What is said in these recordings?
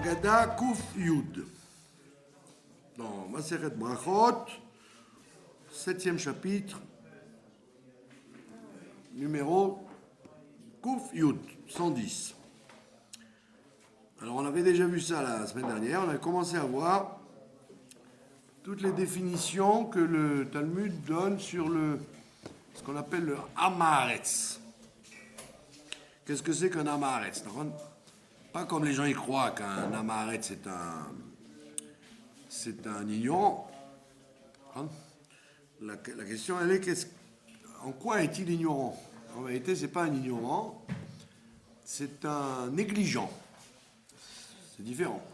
Agada Kuf Yud. Dans Maseret Brachot, 7e chapitre, numéro Kuf Yud, 110. Alors on avait déjà vu ça la semaine dernière, on a commencé à voir toutes les définitions que le Talmud donne sur ce qu'on appelle le Hamaretz. Qu'est-ce que c'est qu'un Hamaretz? Pas comme les gens y croient qu'un Hamaretz c'est un ignorant. La question elle est en quoi est-il ignorant? En vérité, c'est pas un ignorant, c'est un négligent. C'est différent.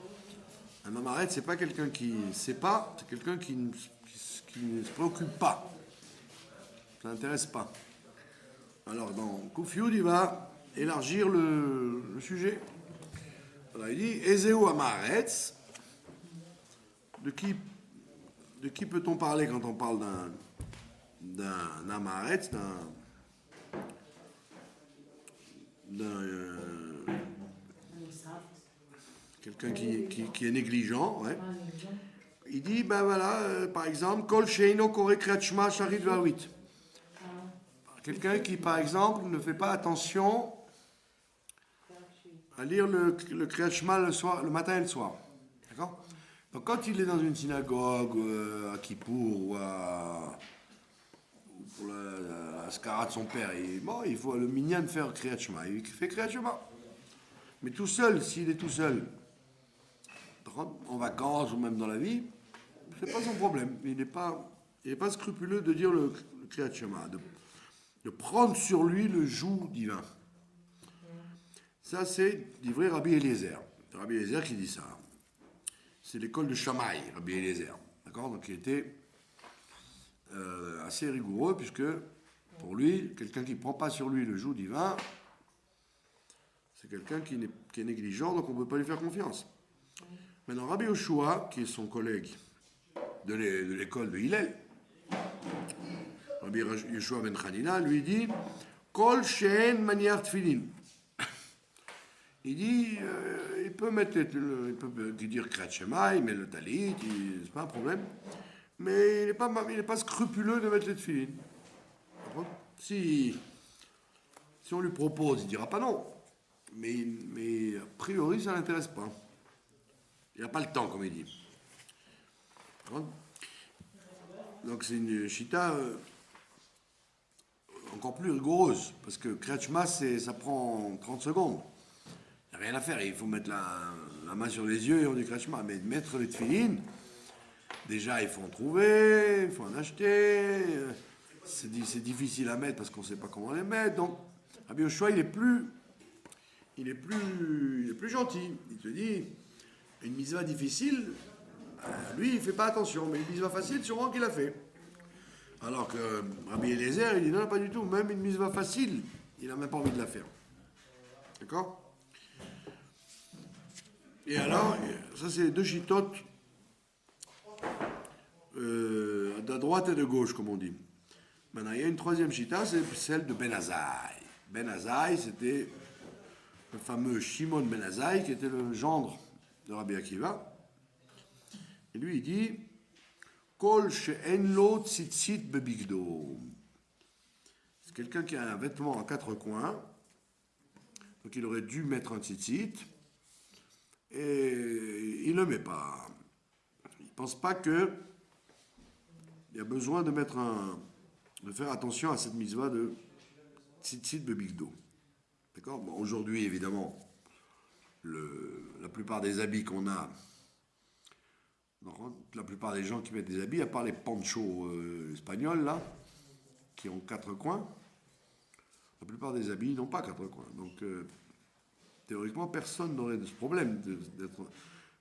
Un Hamaretz, c'est pas quelqu'un qui ne sait pas, c'est quelqu'un qui ne se préoccupe pas. Ça n'intéresse pas. Alors dans Kuf Yud, il va élargir le sujet. Alors il dit Ezeu Hamaretz. De qui peut-on parler quand on parle d'un Hamaretz, quelqu'un qui est négligent, ouais. Il dit, ben voilà, par exemple, Kol Sheino Kore Kriyat Shema Sharit V'Avrit. Quelqu'un qui, par exemple, ne fait pas attention à lire le Kriyat Shema le matin et le soir. D'accord? Donc quand il est dans une synagogue, à Kippour, ou pour la Skara de son père, il faut le minyan faire Kriyat Shema. Il fait Kriyat Shema. Mais tout seul, s'il est tout seul, en vacances ou même dans la vie, c'est pas son problème. Il n'est pas scrupuleux de dire le Kriyat Shema, de prendre sur lui le joug divin. Ça, c'est d'ivré Rabbi Eliezer. C'est Rabbi Eliezer qui dit ça. C'est l'école de Shammai, Rabbi Eliezer. D'accord? Donc il était assez rigoureux, puisque pour lui, quelqu'un qui ne prend pas sur lui le joug divin, c'est quelqu'un qui est négligent, donc on ne peut pas lui faire confiance. Maintenant, Rabbi Yoshua, qui est son collègue de l'école de Hillel, Rabbi Yoshua ben Chanina, lui dit Kol she'en maniar tfilin. Il dit, il peut dire Kriyat Shema, il met le talit, c'est pas un problème, mais il n'est pas scrupuleux de mettre les tfilin. Si on lui propose, il dira pas non, mais a priori ça l'intéresse pas. Il n'a pas le temps, comme il dit. Donc c'est une chita encore plus rigoureuse, parce que Kriyat Shema, ça prend 30 secondes. Il n'y a rien à faire, il faut mettre la main sur les yeux et on dit Kriyat Shema. Mais mettre les tefilin, déjà il faut en trouver, il faut en acheter, c'est difficile à mettre parce qu'on ne sait pas comment les mettre. Donc, Rabbi Yoshua, il est plus gentil. Il te dit, une mitzvah difficile, lui, il ne fait pas attention, mais une mitzvah facile, sûrement qu'il a fait. Alors que Rabbi Eliezer, il dit non, pas du tout, même une mitzvah facile, il n'a même pas envie de la faire. D'accord? Et alors, ça c'est deux chitotes de droite et de gauche, comme on dit. Maintenant, il y a une troisième chita, c'est celle de Ben Azaï. Ben Azaï, c'était le fameux Shimon Ben Azaï, qui était le gendre de Rabbi Akiva. Et lui, il dit Kol she'en lo tzitzit bebigdo. C'est quelqu'un qui a un vêtement à 4 coins, donc il aurait dû mettre un tzitzit, et il ne le met pas. Il ne pense pas qu'il y a besoin de faire attention à cette mitzvah de tzitzit bebigdo. D'accord? Bon, aujourd'hui, évidemment, la plupart des habits qu'on a, la plupart des gens qui mettent des habits, à part les ponchos espagnols, là, qui ont 4 coins, la plupart des habits n'ont pas 4 coins. Donc, théoriquement, personne n'aurait de ce problème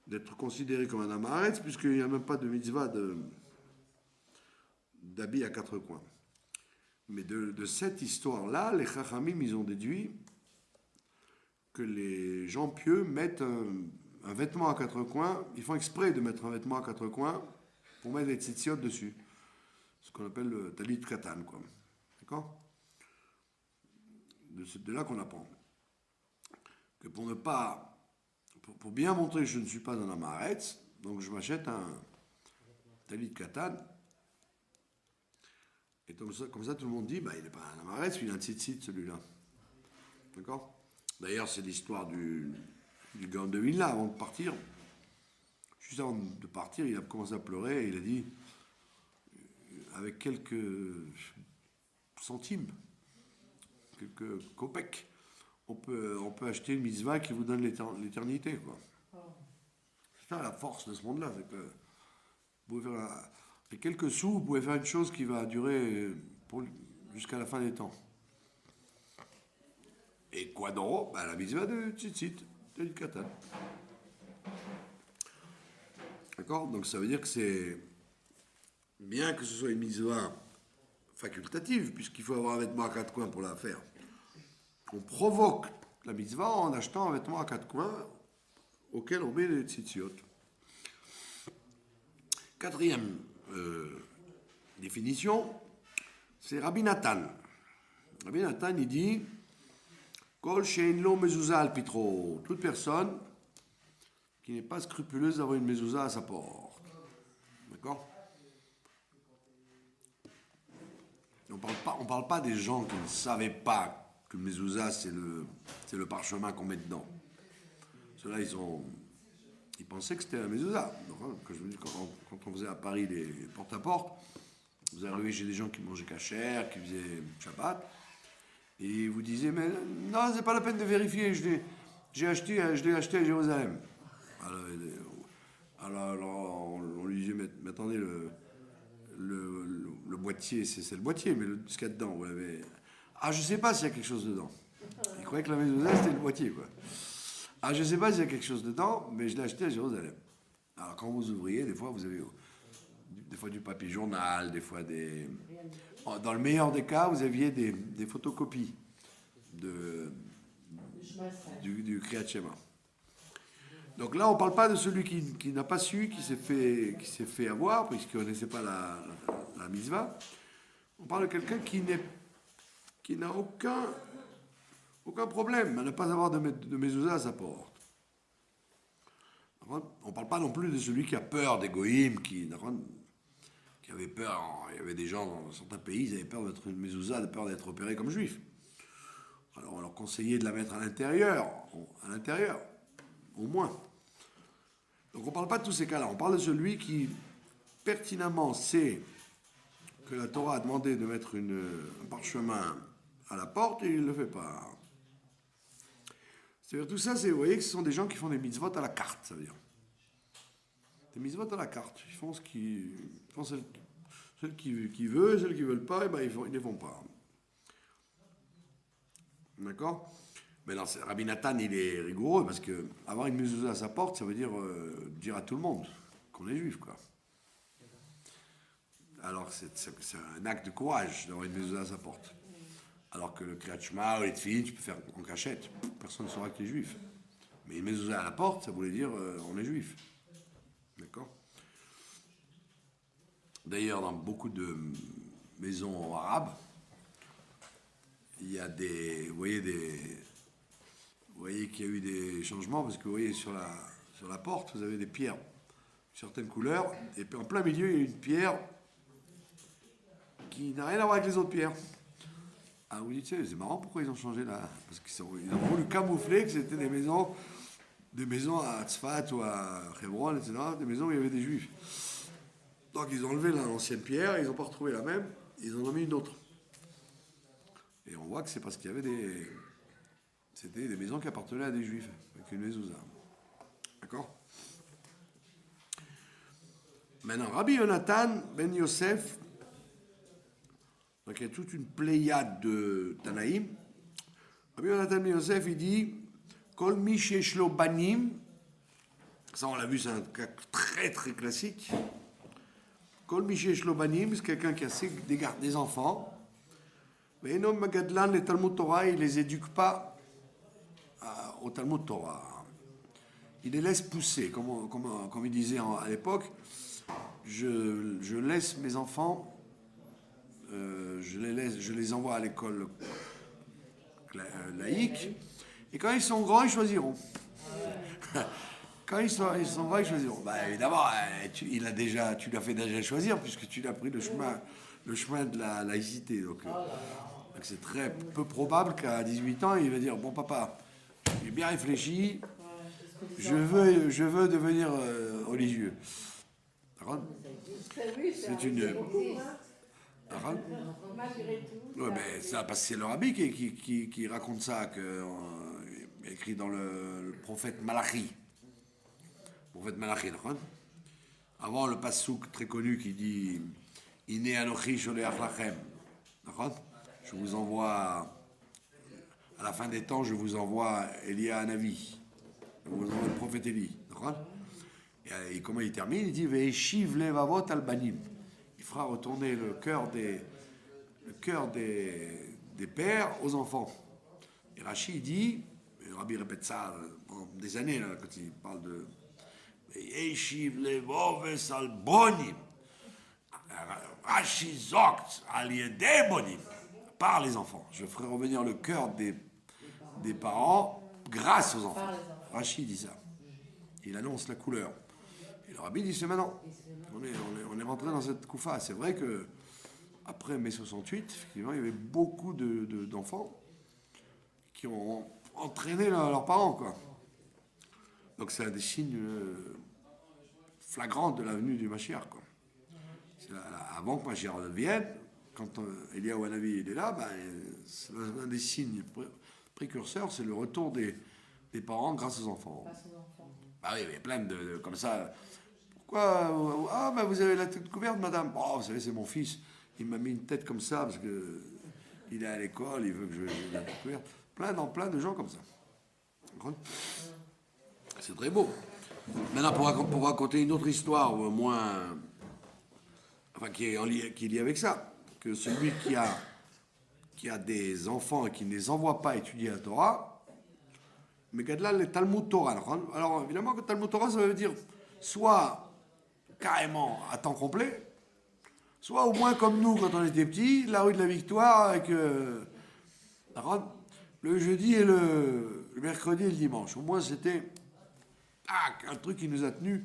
d'être considéré comme un Hamaretz, puisqu'il n'y a même pas de mitzvah d'habits à 4 coins. Mais de cette histoire-là, les Chachamim, ils ont déduit que les gens pieux mettent un vêtement à 4 coins, ils font exprès de mettre un vêtement à 4 coins pour mettre des tzitziot dessus. Ce qu'on appelle le talit katan, quoi. D'accord? De là qu'on apprend que pour ne pas pour bien montrer que je ne suis pas un amaretz, donc je m'achète un talit de katan. Et comme ça, tout le monde dit, bah, il n'est pas un amaretz, il a un tzitzit, celui-là. D'accord? D'ailleurs, c'est l'histoire du Gaon de Vilna avant de partir. Juste avant de partir, il a commencé à pleurer et il a dit, avec quelques centimes, quelques kopecks, on peut acheter une mitzvah qui vous donne l'éternité, quoi. C'est ça la force de ce monde-là, c'est que vous pouvez faire avec quelques sous, vous pouvez faire une chose qui va durer jusqu'à la fin des temps. Et quoi d'autre? Bah, la mitzvah de tzitzit, de katan. D'accord? Donc ça veut dire que c'est bien que ce soit une mitzvah facultative, puisqu'il faut avoir un vêtement à quatre coins pour la faire. On provoque la mitzvah en achetant un vêtement à quatre coins auquel on met les tzitziot. Quatrième définition, c'est Rabbi Nathan. Rabbi Nathan, il dit Kol she'en lo mezuzah al pitro. Toute personne qui n'est pas scrupuleuse d'avoir une mezuzah à sa porte. D'accord? On ne parle pas des gens qui ne savaient pas que le mezuzah, c'est le parchemin qu'on met dedans. Ceux-là, ils pensaient que c'était la mezuzah. Donc, quand on faisait à Paris les porte-à-porte, vous arrivez chez des gens qui mangeaient kasher, qui faisaient Shabbat, et ils vous disaient, mais non, c'est pas la peine de vérifier, je l'ai acheté à Jérusalem. Alors on lui disait, mais attendez, le boîtier, c'est le boîtier, mais ce qu'il y a dedans, vous l'avez... Ah, je sais pas s'il y a quelque chose dedans. Ils croyaient que la mezuzah, c'était le boîtier, quoi. Ah, je sais pas s'il y a quelque chose dedans, mais je l'ai acheté à Jérusalem. Alors, quand vous ouvriez, des fois, vous avez des fois du papier journal, des fois des... Dans le meilleur des cas, vous aviez des photocopies du Kriyat Shema. Donc là, on ne parle pas de celui qui n'a pas su, qui s'est fait avoir, puisqu'il ne connaissait pas la mitzvah. On parle de quelqu'un qui n'a aucun problème à ne pas avoir de mezuzah à sa porte. On ne parle pas non plus de celui qui a peur des goïms, qui avait peur. Il y avait des gens dans certains pays, ils avaient peur d'être une mezuzah, de peur d'être opérés comme juifs. Alors on leur conseillait de la mettre à l'intérieur, au moins. Donc on ne parle pas de tous ces cas-là, on parle de celui qui pertinemment sait que la Torah a demandé de mettre un parchemin à la porte et il ne le fait pas. C'est-à-dire tout ça, vous voyez que ce sont des gens qui font des mitzvot à la carte, ça veut dire. Des mitzvot à la carte. Ils font celles qui veulent, celles qui ne veulent pas, et ben ils ne les font pas. D'accord? Mais non, Rabbi Nathan, il est rigoureux, parce que avoir une mezuzah à sa porte, ça veut dire dire à tout le monde qu'on est juif, quoi. Alors c'est un acte de courage d'avoir une mezuzah à sa porte. Alors que le Kriyat Shema ou les Tfilin, tu peux faire en cachette. Personne ne saura que tu es juif. Mais une mezuzah à la porte, ça voulait dire on est juif. D'accord? D'ailleurs, dans beaucoup de maisons arabes, il y a vous voyez qu'il y a eu des changements, parce que vous voyez sur la porte, vous avez des pierres, certaines couleurs, et puis en plein milieu, il y a une pierre qui n'a rien à voir avec les autres pierres. Ah, vous dites, c'est marrant, pourquoi ils ont changé là? Parce qu'ils ont voulu camoufler que c'était des maisons à Tzfat ou à Hebron, etc., des maisons où il y avait des juifs. Donc ils ont enlevé l'ancienne pierre, ils n'ont pas retrouvé la même, ils en ont mis une autre. Et on voit que c'est parce qu'il y avait c'était des maisons qui appartenaient à des juifs, avec une mezuzah. D'accord? Maintenant, Rabbi Yonatan ben Yosef, donc il y a toute une pléiade de Tanaïm. Rabbi Yonatan ben Yosef, il dit Kol mi sheshlo banim, ça on l'a vu, c'est un cas très très classique. Kol mi sheshlo banim, c'est quelqu'un qui a des enfants. Mais non, Magadlan, les Talmud Torah, il ne les éduque pas au Talmud Torah. Il les laisse pousser, comme il disait à l'époque. Je laisse mes enfants, je les envoie à l'école laïque, et quand ils sont grands, ils choisiront. Quand ils s'en va, ils choisiront. Bah, évidemment, tu lui as fait déjà choisir, puisque tu l'as pris le chemin de la laïcité. Donc c'est très peu probable qu'à 18 ans, il va dire, bon papa, j'ai bien réfléchi, je veux devenir religieux. D'accord. C'est une... D'accord. Ouais, mais ça, parce que c'est le rabbi qui raconte ça, écrit dans le prophète Malachi. Prophète Malachi, d'accord. Avant le passouk très connu qui dit Ine anochi sholeach lachem. D'accord. Je vous envoie, à la fin des temps, je vous envoie Elia Hanavi. Je vous envoie le prophète Élie. D'accord. Et comment il termine? Il dit Ve'eshiv levavot al banim. Il fera retourner le cœur des pères aux enfants. Et Rashi dit, et le Rabbi répète ça pendant des années, là, quand il parle de Ve'eshiv levoves al bonim. Rashi zokt al yedei bonim. Par les enfants. Je ferai revenir le cœur des parents grâce aux enfants. Rashi dit ça. Il annonce la couleur. Et le Rabbi dit c'est maintenant. On est rentré dans cette koufa. C'est vrai que après mai 68, effectivement, il y avait beaucoup d'enfants qui ont entraîné leurs parents, quoi. Donc c'est un des signes flagrants de la venue du Mashiach, quoi. Avant que Mashiach vienne, quand Eliyahu Hanavi est là, ben, c'est un des signes précurseurs, c'est le retour des parents grâce aux enfants. Ah oui, il y a plein de comme ça. Pourquoi? Ah, ben vous avez la tête couverte, madame. Oh, vous savez, c'est mon fils. Il m'a mis une tête comme ça parce que il est à l'école, il veut que je la tête couverte. Plein de gens comme ça. C'est très beau. Maintenant, pour raconter une autre histoire, moins. Enfin, qui est liée avec ça. Que celui qui a des enfants et qui ne les envoie pas étudier la Torah, mais là, le Talmud Torah. Alors, évidemment, que Talmud Torah, ça veut dire soit carrément à temps complet, soit au moins comme nous quand on était petits, la rue de la Victoire avec le jeudi et le mercredi et le dimanche. Au moins, c'était un truc qui nous a tenus,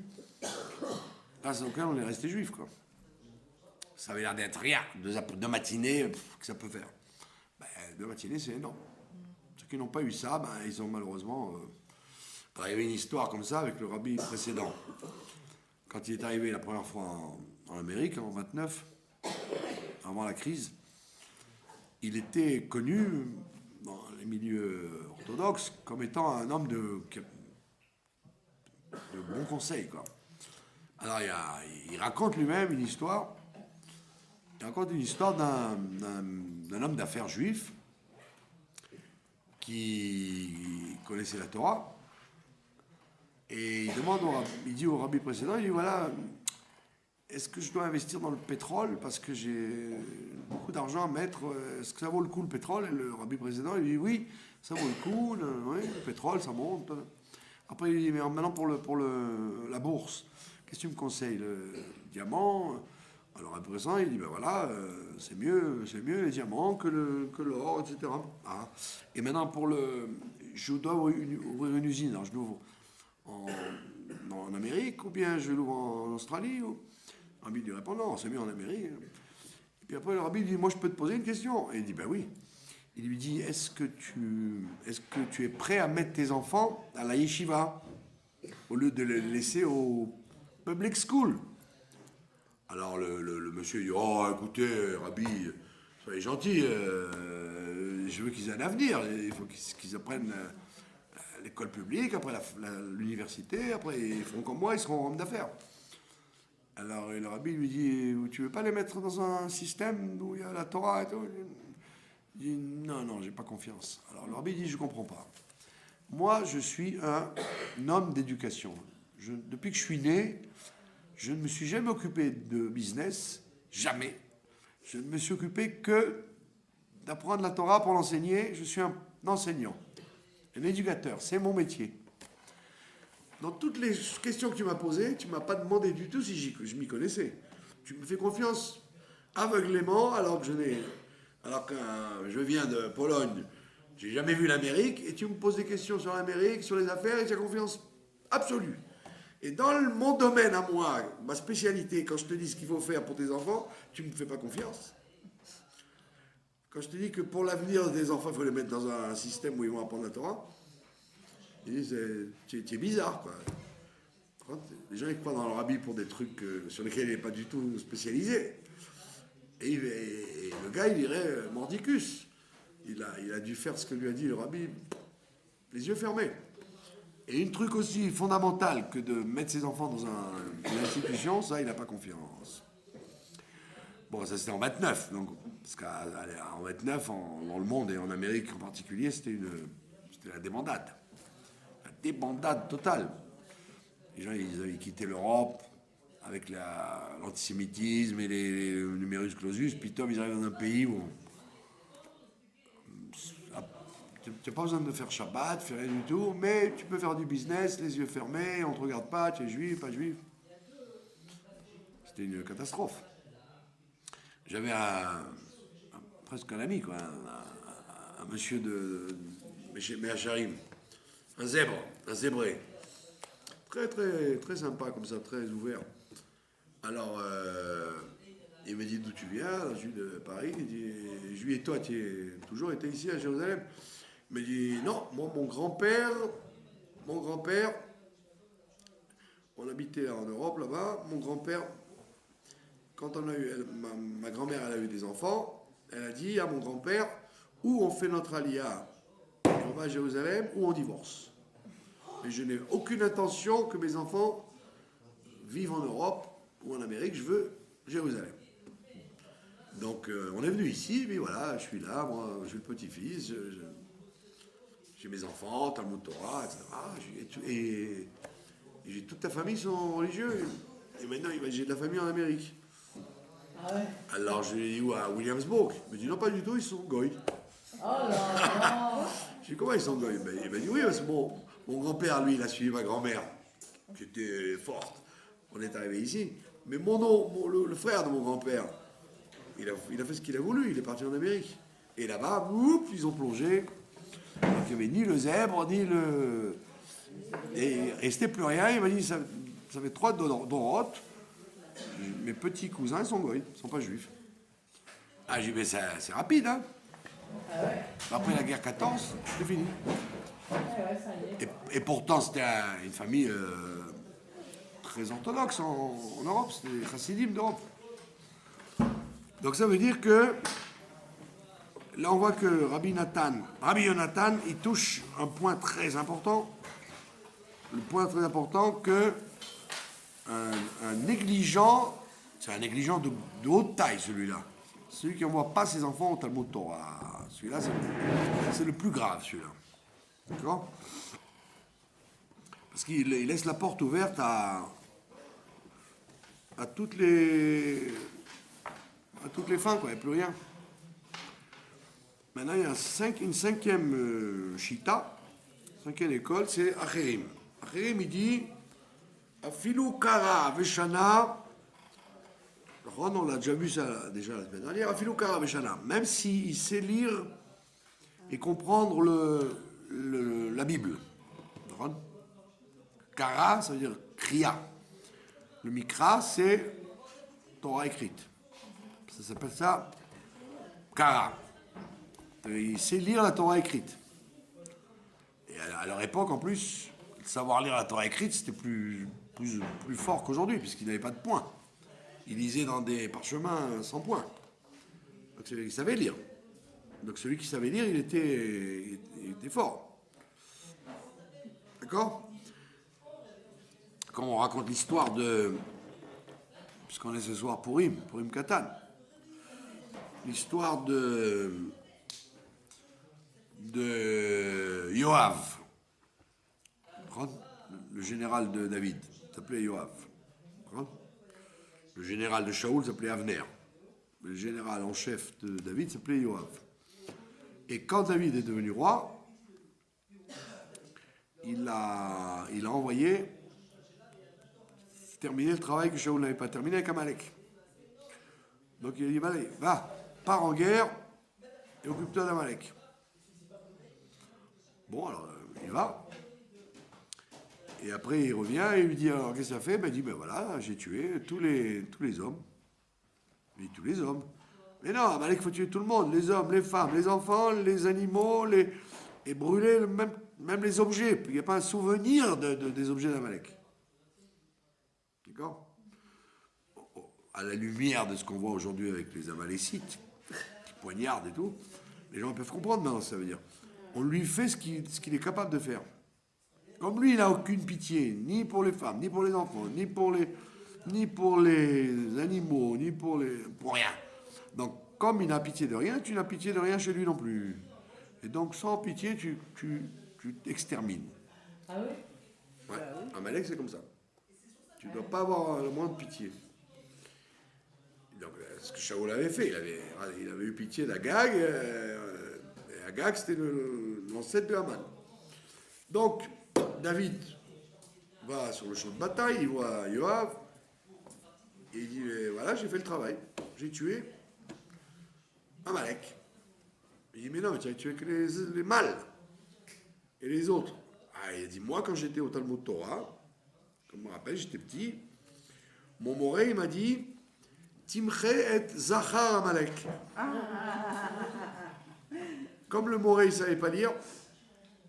grâce auquel on est resté juifs, quoi. Ça avait l'air d'être rien, deux matinées, que ça peut faire. Ben, 2 matinées, c'est énorme. Ceux qui n'ont pas eu ça, ben, ils ont malheureusement... Alors, il y avait une histoire comme ça avec le rabbi précédent. Quand il est arrivé la première fois en Amérique, en 29, avant la crise, il était connu dans les milieux orthodoxes comme étant un homme de bon conseil, quoi. Alors, il raconte lui-même une histoire. Il raconte une histoire d'un homme d'affaires juif qui connaissait la Torah. Et il dit au rabbi précédent, il dit voilà, est-ce que je dois investir dans le pétrole parce que j'ai beaucoup d'argent à mettre, est-ce que ça vaut le coup le pétrole? Et le rabbi précédent, il dit oui, ça vaut le coup, oui, le pétrole, ça monte. Après, il dit mais maintenant pour la bourse, qu'est-ce que tu me conseilles? Le diamant? Alors à présent, il dit ben voilà, c'est mieux les diamants que l'or, etc. Ah. Et maintenant je dois ouvrir une usine, alors je l'ouvre en Amérique ou bien je l'ouvre en Australie ou... Le rabbi lui répond non, c'est mieux en Amérique. Et puis après le rabbi dit moi je peux te poser une question? Et il dit ben oui. Il lui dit est-ce que tu es prêt à mettre tes enfants à la yeshiva au lieu de les laisser au public school? Alors le monsieur dit oh écoutez Rabbi, soyez gentil, je veux qu'ils aient un avenir, il faut qu'ils apprennent l'école publique, après l'université, après ils feront comme moi, ils seront hommes d'affaires. Alors le Rabbi lui dit tu veux pas les mettre dans un système où il y a la Torah et tout? Il dit non, j'ai pas confiance. Alors le Rabbi dit je comprends pas. Moi je suis un homme d'éducation. Depuis que je suis né, je ne me suis jamais occupé de business, jamais. Je ne me suis occupé que d'apprendre la Torah pour l'enseigner. Je suis un enseignant, un éducateur, c'est mon métier. Dans toutes les questions que tu m'as posées, tu ne m'as pas demandé du tout si je m'y connaissais. Tu me fais confiance aveuglément alors que je viens de Pologne, j'ai jamais vu l'Amérique et tu me poses des questions sur l'Amérique, sur les affaires et tu as confiance absolue. Et dans mon domaine à moi, ma spécialité, quand je te dis ce qu'il faut faire pour tes enfants, tu ne me fais pas confiance. Quand je te dis que pour l'avenir des enfants, il faut les mettre dans un système où ils vont apprendre la Torah, ils disent, tu es bizarre, quoi. Les gens ils croient dans le rabbi pour des trucs sur lesquels il n'est pas du tout spécialisé. Et le gars, il dirait mordicus. Il a dû faire ce que lui a dit le rabbi, les yeux fermés. Et une truc aussi fondamental que de mettre ses enfants dans une institution, ça, il n'a pas confiance. Bon, ça c'était en 29, donc, parce qu'en 29, dans le monde et en Amérique en particulier, c'était la débandade. La débandade totale. Les gens, ils avaient quitté l'Europe avec l'antisémitisme et les numerus clausus, puis ils arrivent dans un pays où tu n'as pas besoin de faire Shabbat, faire rien du tout, mais tu peux faire du business, les yeux fermés, on ne te regarde pas, tu es juif, pas juif. C'était une catastrophe. J'avais presque un ami, quoi, un monsieur de Mehacharim, un zébré. Très, très, très sympa, comme ça, très ouvert. Alors, il me dit d'où tu viens, je suis de Paris. Il dit, je lui dis, et toi, tu as toujours été ici à Jérusalem? Il me dit, non, moi, mon grand-père, on habitait en Europe là-bas. Mon grand-père, quand ma grand-mère, elle a eu des enfants, elle a dit à mon grand-père, ou on fait notre alia, on va à Jérusalem, ou on divorce. Mais je n'ai aucune intention que mes enfants vivent en Europe ou en Amérique, je veux Jérusalem. Donc on est venu ici, mais voilà, je suis là, moi, je suis le petit-fils, j'ai mes enfants, Talmud Torah, etc. Et j'ai toute la famille sont religieux. Et maintenant, j'ai de la famille en Amérique. Ah ouais. Alors je lui ai dit, où à Williamsburg? Il me dit, non, pas du tout, ils sont goy. Oh là là. Je dis, comment ils sont goy? Il m'a dit, oui, c'est bon. Mon grand-père, lui, il a suivi ma grand-mère, qui était forte. On est arrivé ici. Mais le frère de mon grand-père, il a fait ce qu'il a voulu. Il est parti en Amérique. Et là-bas, ils ont plongé. Donc il n'y avait ni le zèbre, ni le... Et il ne restait plus rien. Il m'a dit, ça fait 3 dorotes. Mes petits cousins, ils sont goy, ils ne sont pas juifs. Ah, j'ai dit, mais c'est rapide, hein. Ah ouais. Après la guerre 14, c'est fini. Et pourtant, c'était une famille très orthodoxe en Europe, c'était les chassidim d'Europe. Donc ça veut dire que, là on voit que Rabbi Yonatan, il touche un point très important, le point très important que un négligent, c'est un négligent de haute taille celui-là, celui qui n'envoie pas ses enfants au Talmud Torah, celui-là c'est le plus grave celui-là. D'accord? Parce qu'il laisse la porte ouverte à toutes les fins, quoi, il n'y a plus rien. Maintenant, il y a une cinquième chita, cinquième école, c'est Acherim. Acherim, il dit, Afilu Kara Veshana, on l'a déjà vu ça déjà la semaine dernière, Afilu Kara Veshana, même s'il sait lire et comprendre la Bible. Kara, ça veut dire kriya. Le mikra, c'est Torah écrite. Ça s'appelle ça Kara. Il sait lire la Torah écrite. Et à leur époque, en plus, savoir lire la Torah écrite, c'était plus fort qu'aujourd'hui, puisqu'il n'avait pas de points. Il lisait dans des parchemins sans points. Donc c'est lui qui savait lire. Donc celui qui savait lire, il était fort. D'accord? Quand on raconte l'histoire puisqu'on est ce soir Purim Katan, l'histoire de Yoav, le général de David, s'appelait Yoav. Le général de Shaoul s'appelait Avner. Le général en chef de David s'appelait Yoav. Et quand David est devenu roi, il a envoyé terminer le travail que Shaoul n'avait pas terminé avec Amalek. Donc il a dit, allez, va, pars en guerre et occupe-toi d'Amalek. Bon, alors il va. Et après, il revient et il lui dit, alors, qu'est-ce que ça fait? Ben, il dit, ben voilà, j'ai tué tous les hommes. Il dit, tous les hommes. Mais non, Amalek, il faut tuer tout le monde, les hommes, les femmes, les enfants, les animaux, et brûler même les objets. Puis il n'y a pas un souvenir des objets d'Amalek. D'accord? À la lumière de ce qu'on voit aujourd'hui avec les Amalécites, qui poignardent et tout, les gens peuvent comprendre maintenant, ça veut dire. On lui fait ce qu'il est capable de faire. Comme lui, il n'a aucune pitié, ni pour les femmes, ni pour les enfants, ni pour les animaux, pour rien. Donc, comme il n'a pitié de rien, tu n'as pitié de rien chez lui non plus. Et donc, sans pitié, tu t'extermines. Ah oui? Ouais. Amalek, c'est comme ça. Tu ne dois pas avoir le moins de pitié. Donc, ce que Shaoul avait fait, il avait eu pitié d'Agag, et Agag, c'était l'ancêtre de Haman. Donc, David va sur le champ de bataille, il voit Yoav, et il dit, voilà, j'ai fait le travail, j'ai tué Amalek. Il dit, mais non, mais tu as tué que les mâles, et les autres. Ah, il a dit, moi, quand j'étais au Talmud Torah, comme je me rappelle, j'étais petit, mon moré, il m'a dit, Timche et Zachar Amalek. Comme le moré, il ne savait pas lire,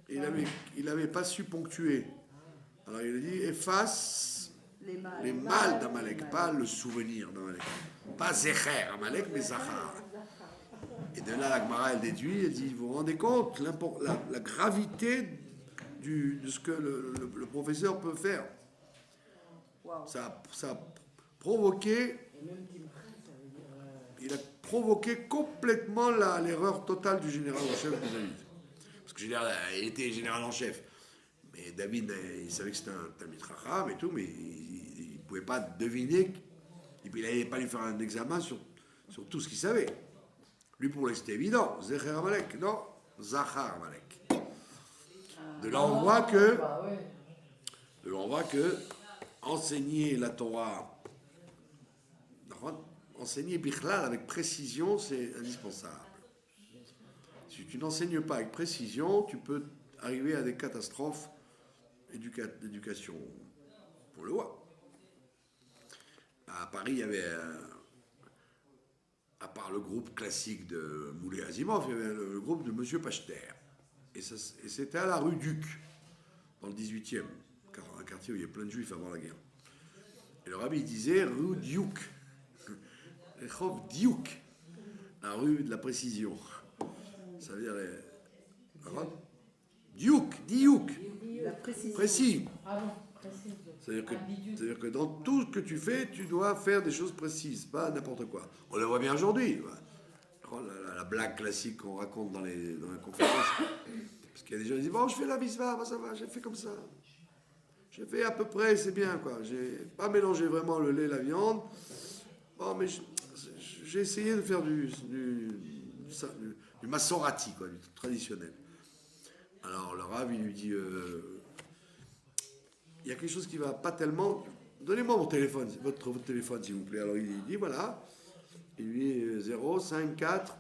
il n'avait pas su ponctuer. Alors il a dit, efface les mâles d'Amalek, pas le souvenir d'Amalek. Pas Zecher Amalek, mais Zachar. Et de là, la Gemara, elle déduit, elle dit, vous vous rendez compte la gravité de ce que le professeur peut faire. Ça a provoqué, il a provoqué complètement l'erreur totale du général en chef de David. Parce que il était général en chef. Mais David, il savait que c'était un Talmid Chacham et tout, mais il ne pouvait pas deviner. Il n'allait pas lui faire un examen sur tout ce qu'il savait. Lui, pour lui, c'était évident. Zecher Amalek, non, Zachar Amalek. De là, on voit que enseigner la Torah, enseigner Bichlal avec précision, c'est indispensable. Si tu n'enseignes pas avec précision, tu peux arriver à des catastrophes d'éducation. On le voit. À Paris, il y avait, à part le groupe classique de Moulay Asimov, il y avait le groupe de Monsieur Pachter. Et c'était à la rue Duc, dans le 18e, un quartier où il y a plein de juifs avant la guerre. Et le rabbi disait rue Diouk. Rechov Diouk, la rue de la précision. Ça veut dire Diouk. Précis. C'est-à-dire que dans tout ce que tu fais, tu dois faire des choses précises, pas n'importe quoi. On le voit bien aujourd'hui. La blague classique qu'on raconte dans les conférences. Parce qu'il y a des gens qui disent, bon, je fais la misva, ça va, j'ai fait comme ça. J'ai fait à peu près, c'est bien, quoi. J'ai pas mélangé vraiment le lait et la viande. Bon, mais j'ai essayé de faire du massorati, quoi, du traditionnel. Alors le Rav, il lui dit, il y a quelque chose qui va pas tellement. Donnez-moi mon téléphone, votre téléphone, s'il vous plaît. Alors il dit, voilà. Il lui dit 0, 5, 4,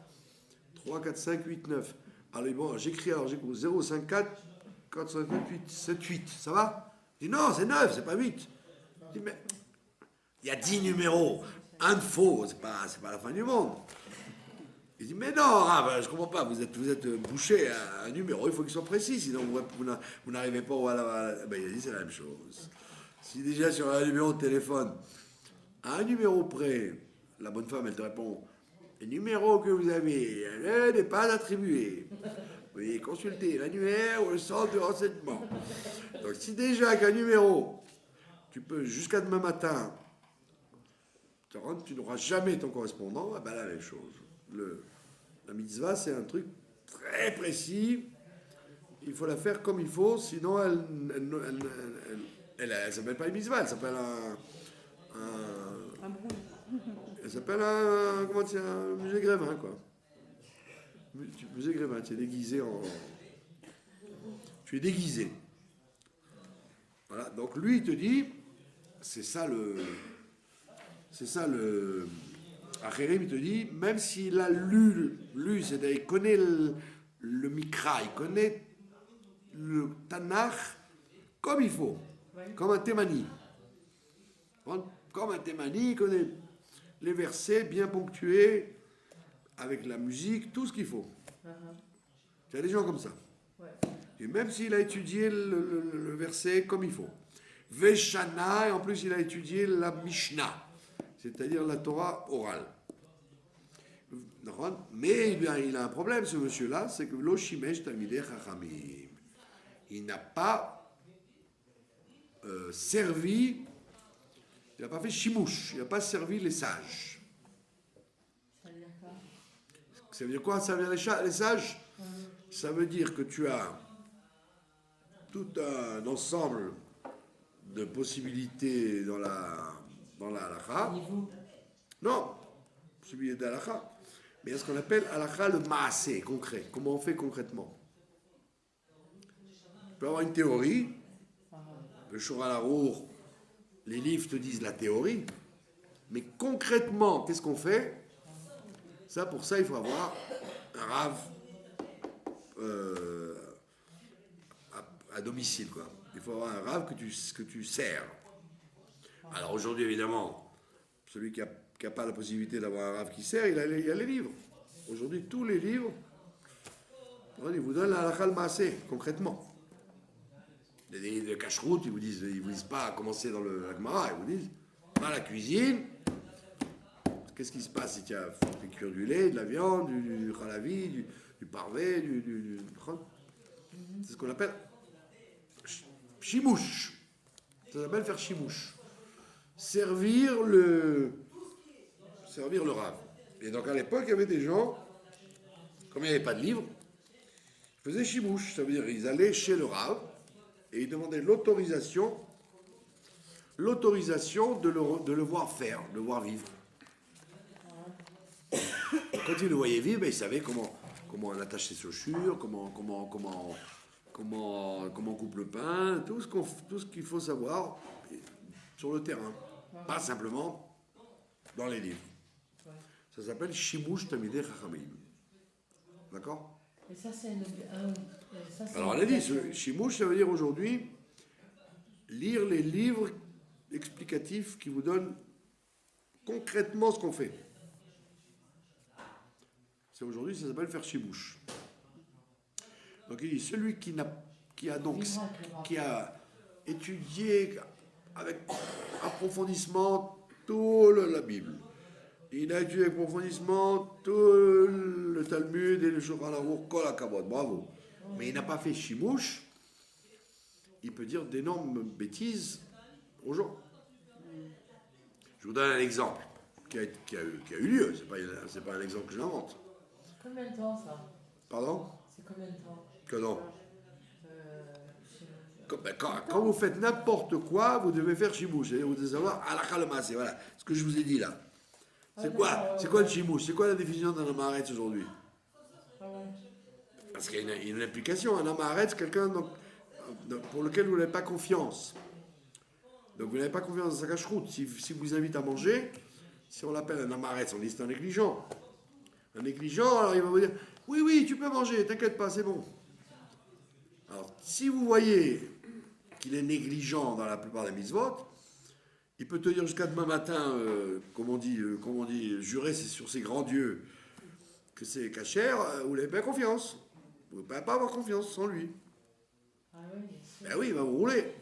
3, 4, 5, 8, 9. Alors bon, j'écris 0, 5, 4, 4, 5, 8, 7, 8. Ça va? Il dit, non, c'est 9, c'est pas 8. Il dit, mais il y a 10 numéros. Un de faux, c'est pas la fin du monde. Il dit, mais non, je comprends pas, vous êtes bouché à un numéro, il faut qu'il soit précis, sinon vous n'arrivez pas Ben, il a dit, c'est la même chose. Si déjà sur un numéro de téléphone, à un numéro près, la bonne femme, elle te répond, le numéro que vous avez n'est pas attribué. Veuillez consulter l'annuaire ou le centre de renseignement. Donc si déjà avec un numéro, tu peux jusqu'à demain matin, tu n'auras jamais ton correspondant, ben la même chose. La mitzvah, c'est un truc très précis. Il faut la faire comme il faut, sinon elle s'appelle pas une mitzvah, elle s'appelle elle s'appelle un musée Grévin, quoi. Musée Grévin, tu es déguisé Tu es déguisé. Voilà, donc lui, il te dit, c'est ça le... Achérim, il te dit, même s'il a lu c'est-à-dire il connaît le Mikra, il connaît le Tanakh comme il faut. Ouais. Comme un Thémani. Comme un Thémani, il connaît les versets bien ponctués, avec la musique, tout ce qu'il faut. Il y a des gens comme ça. Ouais. Et même s'il a étudié le verset comme il faut. Veshana, et en plus il a étudié la Mishnah, c'est-à-dire la Torah orale. Mais il a un problème, ce monsieur-là, c'est que Lo Shimesh Talmidei Chachamim. Il n'a pas servi, il n'a pas fait Shimouche, il n'a pas servi les sages. Ça veut dire quoi? Ça veut dire quoi, servir les sages? Ça veut dire que tu as tout un ensemble de possibilités dans la halakha. Niveau. Non, possibilité d'halakha. Mais il y a ce qu'on appelle halakha le maasé, concret. Comment on fait concrètement? Tu peux avoir une théorie. Le Shulchan Aruch, les livres te disent la théorie. Mais concrètement, qu'est-ce qu'on fait? Ça, pour ça, il faut avoir un rave à domicile, quoi. Il faut avoir un rave que tu sers. Alors aujourd'hui, évidemment, celui qui n'a pas la possibilité d'avoir un rave qui sert, il y a les livres. Aujourd'hui, tous les livres, ils vous donnent la halakha al maasé, concrètement. Les livres de cacheroute, ils vous disent pas commencer dans la Gemara, ils vous disent dans la cuisine. Qu'est-ce qui se passe si tu as fait cuire du lait, de la viande, du khalavi, du parvé, c'est ce qu'on appelle chimouche. Ça s'appelle faire chimouche. Servir le rave. Et donc à l'époque, il y avait des gens, comme il n'y avait pas de livre, ils faisaient chimouche. Ça veut dire ils allaient chez le rave et ils demandaient l'autorisation de le voir faire, de le voir vivre. Quand ils le voyaient vivre, ben, ils savaient comment on attache ses chaussures, comment on coupe le pain, tout ce qu'il faut savoir sur le terrain. Pas simplement dans les livres. Ça s'appelle Shimush Talmidei Chachamim. D'accord? Et ça, c'est Alors on a dit, Shimush, ça veut dire aujourd'hui lire les livres explicatifs qui vous donnent concrètement ce qu'on fait. C'est aujourd'hui, ça s'appelle faire Shimush. Donc il dit, celui qui a étudié avec approfondissement toute la Bible, il a étudié avec approfondissement tout le Talmud et le Shulchan Aruch, Kol HaKavod, bravo. Mais il n'a pas fait Shimush, il peut dire d'énormes bêtises aux gens. Je vous donne un exemple qui a eu lieu, c'est pas un exemple que j'invente. Combien de temps, ça? Pardon? C'est combien de temps? Que non. Je sais Quand vous faites n'importe quoi, vous devez faire chimouche. Vous devez savoir halakha le maasé. Voilà ce que je vous ai dit là. C'est quoi le chimouche? C'est quoi la définition d'un amaretz aujourd'hui? Parce qu'il y a une implication. Un amaretz, c'est quelqu'un pour lequel vous n'avez pas confiance. Donc vous n'avez pas confiance dans sa cacheroute. Si vous invite à manger, si on l'appelle un amaretz, on dit c'est un négligent. Un négligent, alors il va vous dire oui, tu peux manger, t'inquiète pas, c'est bon. Alors, si vous voyez qu'il est négligent dans la plupart des mitzvot, il peut te dire jusqu'à demain matin, comme on dit, jurer sur ses grands dieux que c'est cachère, vous n'avez pas confiance. Vous ne pouvez pas avoir confiance sans lui. Ah oui, Ben oui, il va vous rouler.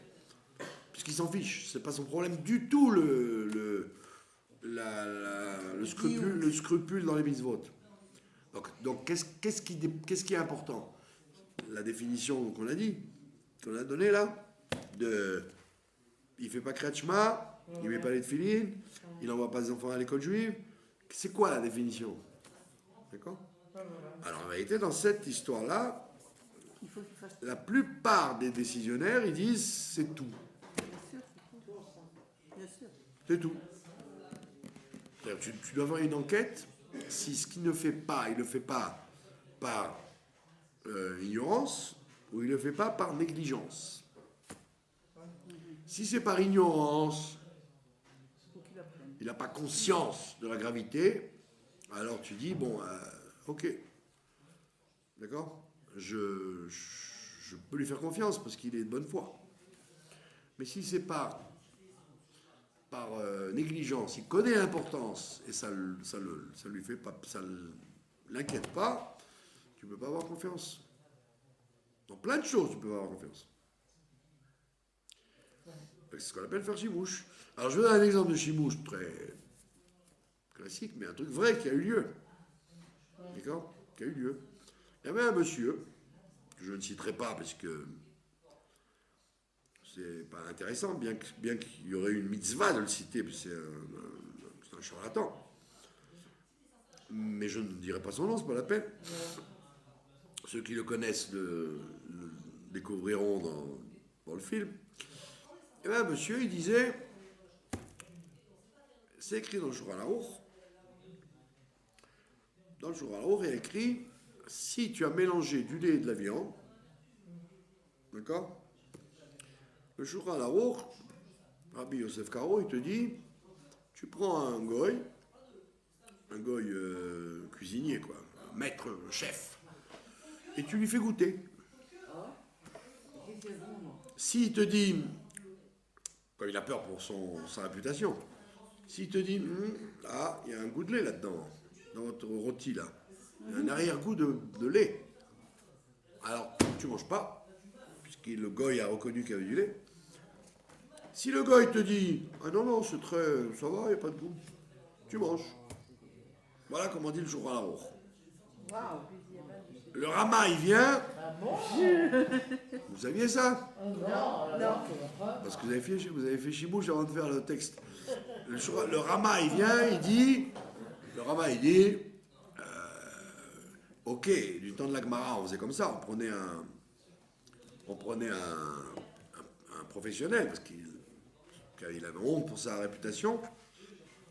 Puisqu'il s'en fiche. C'est pas son problème du tout le scrupule dans les mitzvot. Donc qu'est-ce qui est important? La définition qu'on a dit, qu'on a donnée là, il fait pas Kriyat Shema, il met pas les tefilines, il n'envoie pas ses enfants à l'école juive. C'est quoi la définition? D'accord? Alors en vérité, dans cette histoire-là, la plupart des décisionnaires, ils disent c'est tout. C'est tout. Tu dois avoir une enquête. Si ce qu'il ne fait pas, il ne le fait pas par ignorance ou il ne le fait pas par négligence. Si c'est par ignorance, il n'a pas conscience de la gravité, alors tu dis, bon, ok, d'accord, je peux lui faire confiance parce qu'il est de bonne foi. Mais si c'est par négligence, il connaît l'importance et ça lui fait pas, ça l'inquiète pas, tu peux pas avoir confiance. Dans plein de choses, tu peux pas avoir confiance. C'est ce qu'on appelle faire chimouche. Alors je vais donner un exemple de chimouche très classique, mais un truc vrai qui a eu lieu. D'accord? Qui a eu lieu. Il y avait un monsieur, que je ne citerai pas parce que c'est pas intéressant, bien qu'il y aurait eu une mitzvah de le citer, parce que c'est un charlatan. Mais je ne dirai pas son nom, c'est pas la peine. Ceux qui le connaissent le découvriront dans le film. Et bien, monsieur, il disait, c'est écrit dans le Shulchan Aruch. Dans le Shulchan Aruch, il y a écrit, si tu as mélangé du lait et de la viande, d'accord? Le Shulchan Aruch, Rabbi Yosef Karo, il te dit, tu prends un goy cuisinier, quoi, un maître, un chef, et tu lui fais goûter. S'il te dit, comme il a peur pour sa réputation, s'il te dit, ah, il y a un goût de lait là-dedans, dans votre rôti là, il y a un arrière-goût de lait, alors tu ne manges pas, puisque le goy a reconnu qu'il y avait du lait. Si le goy te dit, ah non, c'est très, ça va, il n'y a pas de goût, tu manges. Voilà comment dit le Shulchan Aruch. Le Rama, il vient. Ah bon? Vous saviez ça? Non. Parce que vous avez fait chibouche avant de faire le texte. Le Rama, il vient, il dit. Le Rama, il dit. Ok, du temps de la Gemara, on faisait comme ça. On prenait un professionnel, parce qu'il avait honte pour sa réputation.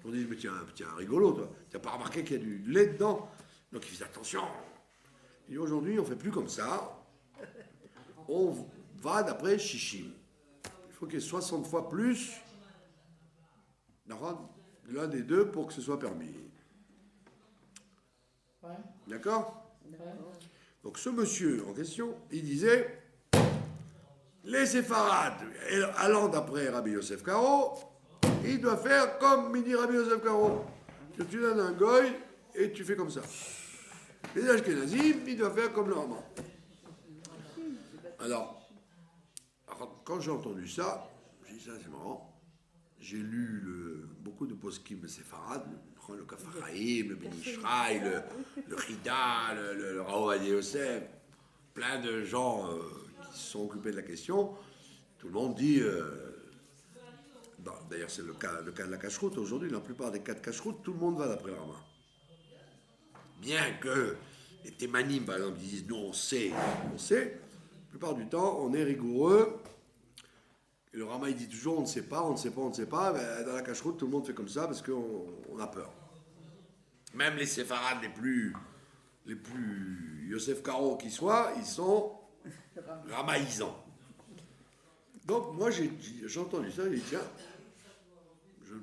On dit, mais tiens, rigolo, toi. Tu n'as pas remarqué qu'il y a du lait dedans? Donc il faisait attention. Et aujourd'hui, on ne fait plus comme ça. On va d'après Shishim. Il faut qu'il y ait 60 fois plus l'un des deux pour que ce soit permis. Ouais. D'accord? Ouais. Donc ce monsieur en question, il disait, les séfarades, allant d'après Rabbi Yosef Karo, il doit faire comme midi Rabbi Yosef Karo. Que tu donnes un goy et tu fais comme ça. Les Ashkenazim, il doit faire comme le Rama. Alors, quand j'ai entendu ça, j'ai dit ça c'est marrant. J'ai lu beaucoup de poskim de séfarades, le Kafaraïm, le Ben Ishraï, le Chida, le Raovad Yosef, plein de gens qui se sont occupés de la question. Tout le monde dit, d'ailleurs c'est le cas de la cacheroute aujourd'hui, la plupart des cas de cacheroute, tout le monde va d'après Rama. Bien que les Thémanim, par exemple, disent nous on sait, la plupart du temps on est rigoureux. Et le Rama il dit toujours on ne sait pas. Ben, dans la cacheroute, tout le monde fait comme ça parce qu'on a peur. Même les séfarades les plus Yosef Karo qui soient, ils sont ramaïsants. Donc moi j'ai entendu ça, j'ai dit tiens, je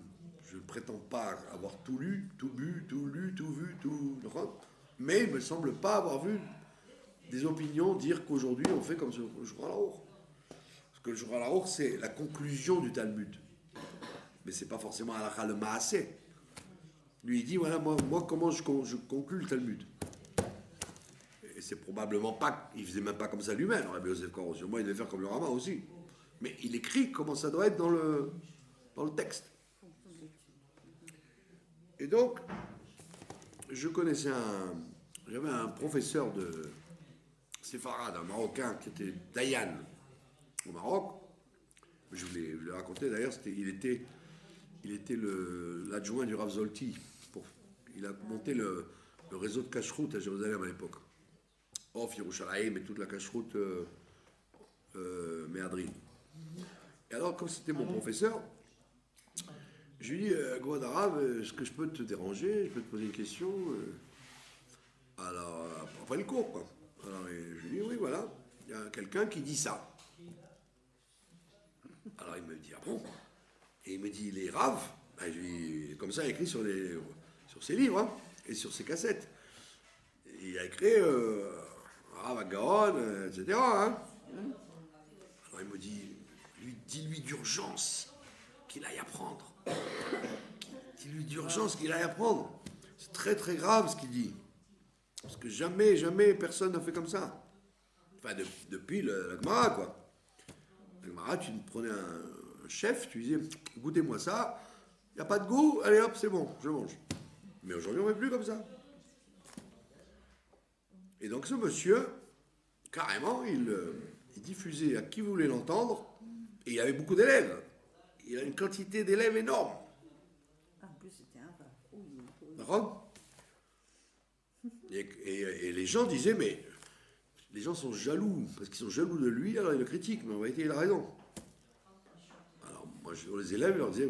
ne prétends pas avoir tout lu, tout bu, tout lu, tout vu, tout. Mais il ne me semble pas avoir vu des opinions dire qu'aujourd'hui on fait comme le Shulchan Aruch. Parce que le Shulchan Aruch c'est la conclusion du Talmud. Mais c'est pas forcément halakha le maaseh. Lui il dit voilà moi comment je conclus le Talmud. Et c'est probablement pas, il faisait même pas comme ça lui-même, Rabbi Yosef Karo. Moi il devait faire comme le Rama aussi. Mais il écrit comment ça doit être dans le texte. Et donc, j'avais un professeur de séfarade, un Marocain qui était Dayan au Maroc. Je vous l'ai raconté d'ailleurs, il était l'adjoint du Rav Zolti. Il a monté le réseau de cacheroute à Jérusalem à l'époque. Off, Yerushalayim et toute la cacheroute Méadrine. Et alors, comme c'était mon professeur, je lui dis, Gouad Arav, est-ce que je peux te déranger? Je peux te poser une question? Alors, après le cours, quoi. Alors, je lui dis, oui, voilà, il y a quelqu'un qui dit ça. Alors, il me dit, ah bon? Et il me dit, les Rav, ben, je lui dis, comme ça, il a écrit sur ses livres, hein, et sur ses cassettes. Et il a écrit Rav Agaon, etc. Hein. Alors, il me dit, lui, dis-lui d'urgence qu'il aille apprendre. Dis-lui d'urgence qu'il aille apprendre. C'est très très grave ce qu'il dit. Parce que jamais, jamais personne n'a fait comme ça. Enfin, depuis la Gemara, quoi. La Gemara, tu prenais un chef, tu disais, goûtez-moi ça, il n'y a pas de goût, allez hop, c'est bon, je mange. Mais aujourd'hui, on ne fait plus comme ça. Et donc ce monsieur, carrément, il diffusait à qui voulait l'entendre, et il y avait beaucoup d'élèves. Il a une quantité d'élèves énorme. En plus, c'était un va. D'accord ? Et les gens disaient, mais les gens sont jaloux, parce qu'ils sont jaloux de lui, alors ils le critiquent, mais en réalité, il a raison. Alors, moi, les élèves, je leur disais,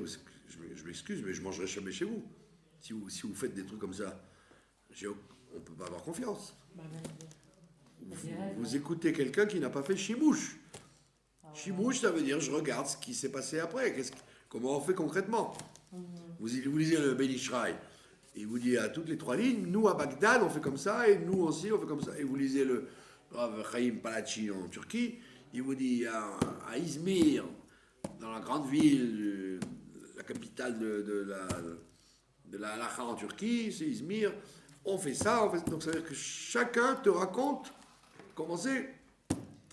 je m'excuse, mais je ne mangerai jamais chez vous. Si vous faites des trucs comme ça, on ne peut pas avoir confiance. Bah, Vous écoutez quelqu'un qui n'a pas fait chimouche. Chimouche, ça veut dire je regarde ce qui s'est passé après. Comment on fait concrètement. Vous lisez le Ben Ishraï. Il vous dit à toutes les 3 lignes, nous à Bagdad on fait comme ça, et nous aussi on fait comme ça. Et vous lisez le Rav Chaim Palachi en Turquie, il vous dit à Izmir, dans la grande ville, la capitale de la halakha en Turquie, c'est Izmir, on fait ça, on fait... Donc ça veut dire que chacun te raconte comment c'est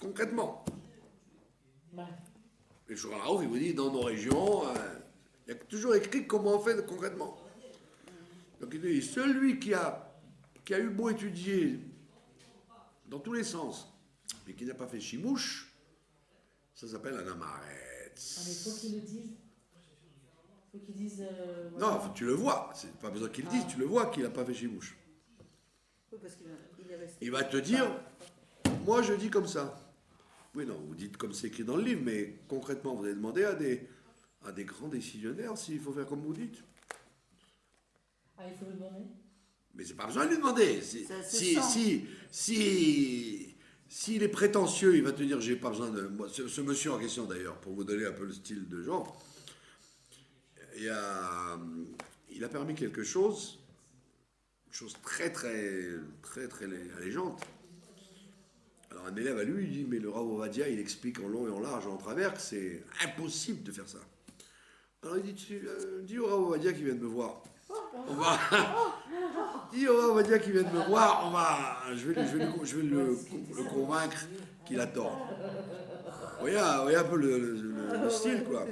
concrètement. Ouais. Et le Shulchan Aruch, il vous dit, dans nos régions, il y a toujours écrit comment on fait concrètement. Donc il dit, celui qui a eu beau étudier dans tous les sens, mais qui n'a pas fait chimouche, ça s'appelle un amaretz. Ah, mais il faut qu'ils le disent. Il faut qu'ils disent. Non, tu le vois, c'est pas besoin qu'il le dise, tu le vois qu'il n'a pas fait chimouche. Oui, parce qu'il est resté. Il va te dire, moi je dis comme ça. Oui, non, vous dites comme c'est écrit dans le livre, mais concrètement, vous allez demander à des grands décisionnaires s'il faut faire comme vous dites. Ah, il faut le demander. Mais c'est pas besoin de lui demander. S'il est prétentieux, il va te dire j'ai pas besoin de moi. Ce monsieur en question d'ailleurs, pour vous donner un peu le style de genre, il a permis quelque chose, une chose très allégeante. Alors un élève à lui, il dit mais le Rav Ovadia, il explique en long et en large et en travers que c'est impossible de faire ça. Alors il dit dis au Rav Ovadia qui vient de me voir. Dis au Rav Ovadia qui vient de me voir, je vais le convaincre qu'il a tort. Vous voyez un peu le style, quoi.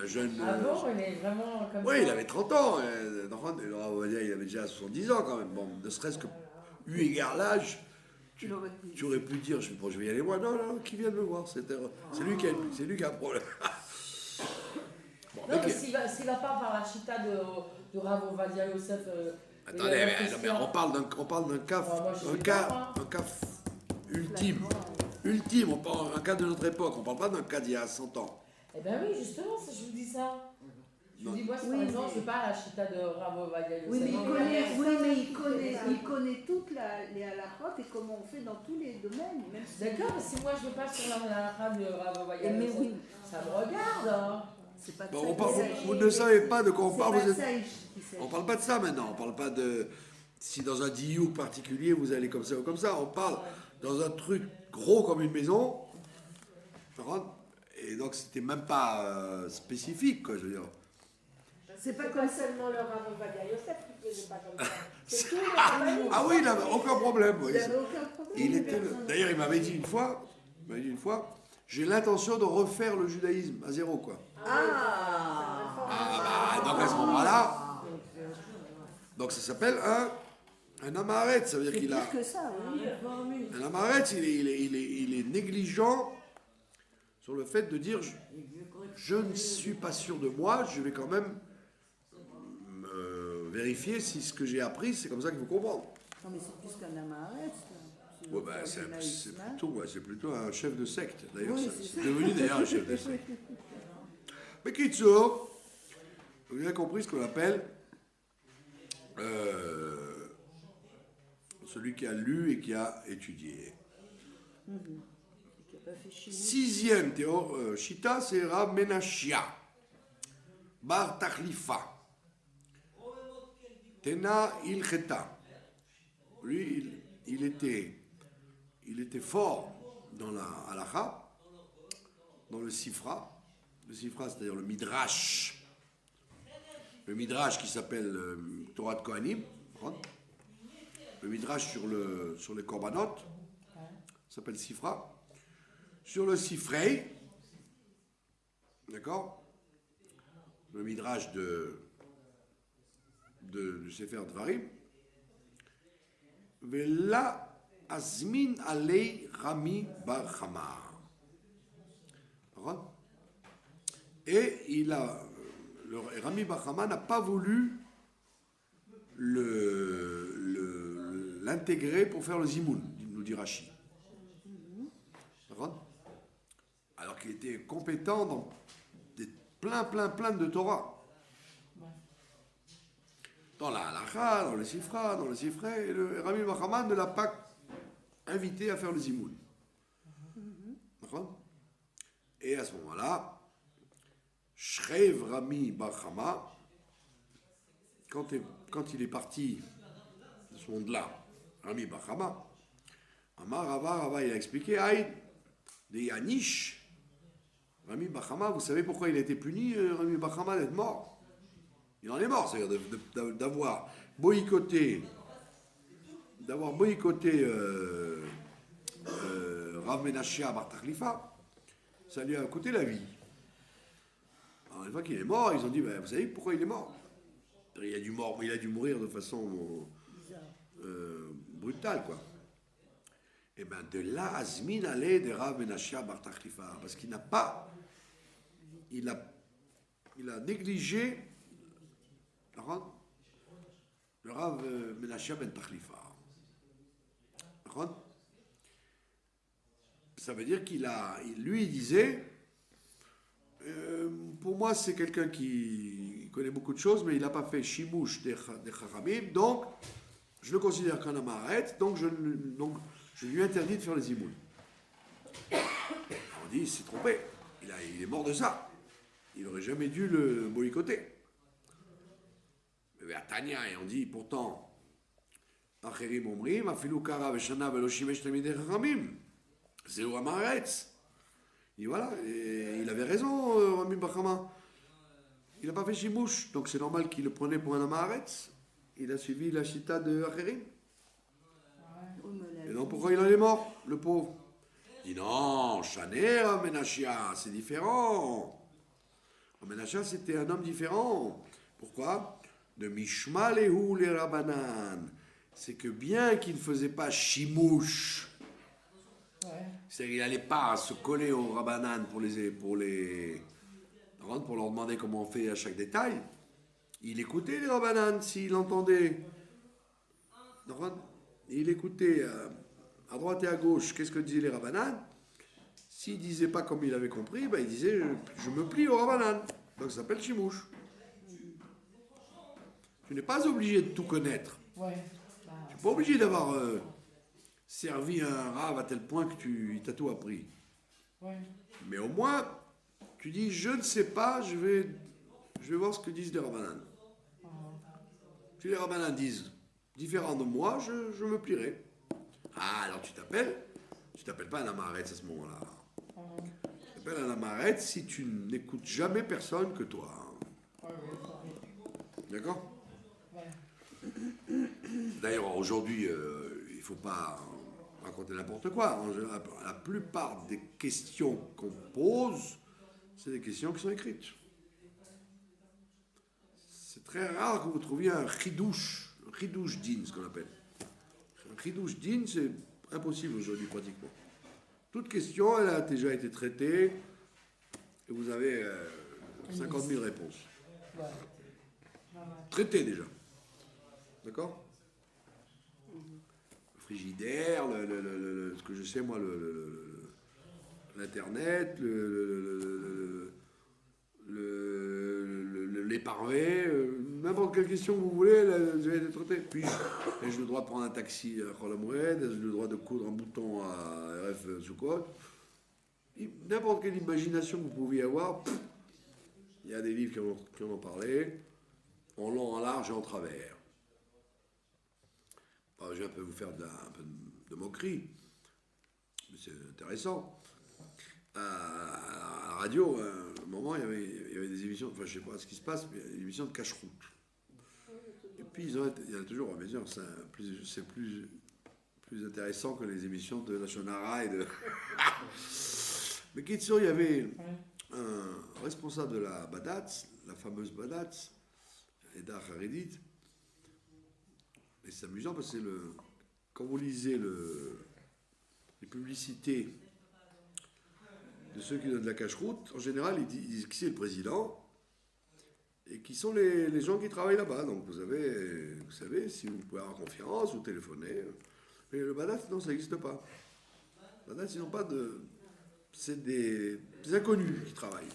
Un jeune. Ah bon, il est vraiment comme ça. Oui, il avait 30 ans. Le Rav Ovadia, il avait déjà 70 ans quand même. Bon, ne serait-ce que eu égard l'âge, tu aurais pu dire je vais y aller moi. Non, qui vient de me voir. C'est lui qui a un problème. Bon, Non, mais s'il va pas par la chita de Rav Ovadia Yosef. Attendez, mais on parle d'un cas, un cas ultime. Ultime, on parle d'un cas de notre époque, on parle pas d'un cas d'il y a 100 ans. Eh bien oui, justement, je vous dis ça. Je vous dis, moi, Oui, par exemple, je ne sais pas la chita de Rav Ovadia Yosef. Oui, mais il connaît toutes les halakhot et comment on fait dans tous les domaines. D'accord, mais si moi je ne veux pas sur la rame de Rav Ovadia Mais Yosef, oui. ça me regarde. Hein. C'est pas de Bon, ça. vous ne savez pas de quoi on parle. On On parle pas de ça maintenant. On parle pas de si dans un diouk particulier vous allez comme ça ou comme ça. On parle dans un truc gros comme une maison. Et donc c'était même pas spécifique, quoi, je veux dire. C'est pas C'est comme pas ça. seulement le Rav Ovadia Yosef qui faisait pas comme ça. C'est tout le famille. Ah oui, il n'avait aucun problème. Oui. Il avait aucun problème. D'ailleurs, il m'avait dit une fois, j'ai l'intention de refaire le judaïsme à zéro, quoi. Donc à ce moment-là, donc ça s'appelle un amaret, ça veut dire C'est qu'il a. pire que ça, oui. Un amaret, il est négligent sur le fait de dire je ne suis pas sûr de moi, je vais quand même vérifier si ce que j'ai appris, c'est comme ça qu'il faut comprendre. Non, mais c'est plus qu'un amaret. Ouais, c'est plutôt un chef de secte, d'ailleurs. Oui, c'est devenu d'ailleurs un chef de secte. Mais Kitso, vous avez compris ce qu'on appelle celui qui a lu et qui a étudié. Sixième Shita, c'est Rav Menachia, Bar Tachlifa, Tena Ilcheta. Lui, il était fort dans la halakha, dans le Sifra. Le Sifra, c'est-à-dire le Midrash. Le Midrash qui s'appelle Torah de Kohanim. Le Midrash sur les Korbanot. S'appelle Sifra. Sur le Sifrei. D'accord? Le Midrash du Sefer Dvarim. Vela Azmin Alei Rami Bar Chama. Et Rami Bar Chama n'a pas voulu l'intégrer pour faire le Zimoun, nous dit Rashi. Alors qu'il était compétent dans plein de Torah. Dans la halacha, dans le sifra, dans le sifré, le Rami Bar Chama ne l'a pas invité à faire le Zimoun. Et à ce moment-là, Shrev Rami Bar Chama, quand il est parti de ce monde-là, Rami Bar Chama, Amar Rava, il a expliqué, Aïd, de Yanish, Rami Bar Chama, vous savez pourquoi il a été puni, Rami Bar Chama, d'être mort? Il en est mort, c'est-à-dire d'avoir boycotté Rav Menachia Bar Tachlifa, ça lui a coûté la vie. Alors, une fois qu'il est mort, ils ont dit, vous savez pourquoi il est mort? Il a dû mourir de façon brutale, quoi. Et bien de là, Azmin allait de Rav Menachia Bar Tachlifa, parce qu'il n'a pas, il a négligé le Rav Menachia Ben Tachlifa. Ça veut dire il disait, pour moi c'est quelqu'un qui connaît beaucoup de choses, mais il n'a pas fait Shimush des Chachamim, donc je le considère qu'un amaret, donc je lui interdis de faire les zimoun. On dit, il s'est trompé, il est mort de ça. Il n'aurait jamais dû le boycotter. Mais à Tania, et on dit pourtant, Acherim Omrim, Afilu Kara Veshana Velo Shimesh Tamidei Chachamim. C'est au Amaretz. Et voilà, et il avait raison, Rami Bar Chama. Il n'a pas fait Shimouche, donc c'est normal qu'il le prenait pour un Amaretz. Il a suivi la chita de Acherim. Et donc pourquoi il en est mort, le pauvre? Il dit non, Shaner Menachia, c'est différent. Menachia, c'était un homme différent. Pourquoi? De Mishma Lehu le Rabanan. C'est que bien qu'il ne faisait pas Shimouche, c'est-à-dire qu'il n'allait pas se coller au Rabbanan pour leur demander comment on fait à chaque détail. Il écoutait les Rabbanan s'il entendait. Il écoutait à droite et à gauche qu'est-ce que disaient les Rabbanan. S'il ne disait pas comme il avait compris, il disait je me plie au Rabbanan. Donc ça s'appelle Shimouche. Tu n'es pas obligé de tout connaître. Tu n'es pas obligé d'avoir servi un rave à tel point que il t'a tout appris. Mais au moins, tu dis, je ne sais pas, je vais voir ce que disent les Rabbanan. Si les Rabbanan disent différent de moi, je me plierai. Ah, alors tu t'appelles pas un amaret à ce moment-là. Tu t'appelles un amaret si tu n'écoutes jamais personne que toi. D'accord? D'ailleurs, aujourd'hui, il ne faut pas raconter n'importe quoi. La plupart des questions qu'on pose, c'est des questions qui sont écrites. C'est très rare que vous trouviez un chidouche din, ce qu'on appelle. Un chidouche din, c'est impossible aujourd'hui pratiquement. Toute question, elle a déjà été traitée et vous avez 50 000 réponses. Traitées déjà. D'accord? Le frigidaire, ce que je sais moi, l'internet, les parvets, n'importe quelle question que vous voulez, elle a été traitée. Puis, ai-je le droit de prendre un taxi à Cholamoued? Ai-je le droit de coudre un bouton à RF Soukot? N'importe quelle imagination que vous pouviez avoir, il y a des livres qui en ont parlé, en long, en large et en travers. Je vais un peu vous faire un peu de moquerie, mais c'est intéressant. à la radio, à un moment, il y avait des émissions, enfin, je sais pas ce qui se passe, mais il y a des émissions de cache-route. Et puis, il y en a toujours, bien sûr, c'est plus intéressant que les émissions de la Shonara et de. Mais Kitso, il y avait un responsable de la Badatz, la fameuse Badatz, Eda Haredit. Et c'est amusant parce que quand vous lisez les publicités de ceux qui donnent de la cache-route, en général, ils disent qui c'est le président et qui sont les gens qui travaillent là-bas. Donc vous savez, si vous pouvez avoir confiance, vous téléphonez. Mais le Badatz, non, ça n'existe pas. Le Badatz, ils n'ont pas de. C'est des inconnus qui travaillent.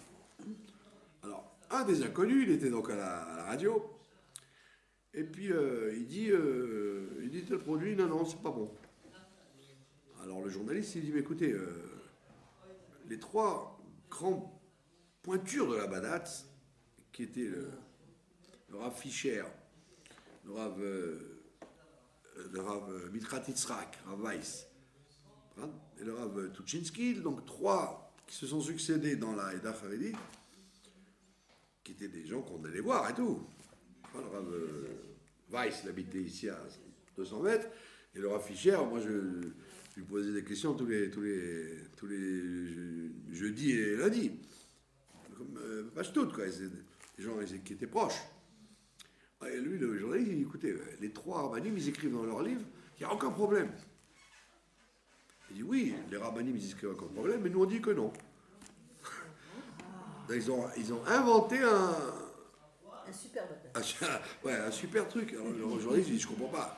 Alors, un des inconnus, il était donc à la radio, et puis il dit tel produit, non, c'est pas bon. Alors le journaliste, il dit, mais écoutez, les trois grands pointures de la Badatz, qui étaient le Rav Fischer, le Rav Mitrat Yitzhak, Rav Weiss, et le Rav Tuchinski, donc trois qui se sont succédés dans la Eda Haredit, qui étaient des gens qu'on allait voir et tout. Le Rav Weiss, il habitait ici à 200 mètres, et le Rav Fischer, moi je lui posais des questions tous les jeudis et lundis. Comme pas toutes, quoi. C'est des gens qui étaient proches. Et lui, le journaliste, il dit, écoutez, les trois rabbinim, ils écrivent dans leur livre qu'il n'y a aucun problème. Il dit, oui, les rabbinim, ils disent qu'il n'y a aucun problème, mais nous, on dit que non. Ils ont inventé un super bataille. un super truc. Alors, le journaliste, il dit, je ne comprends pas.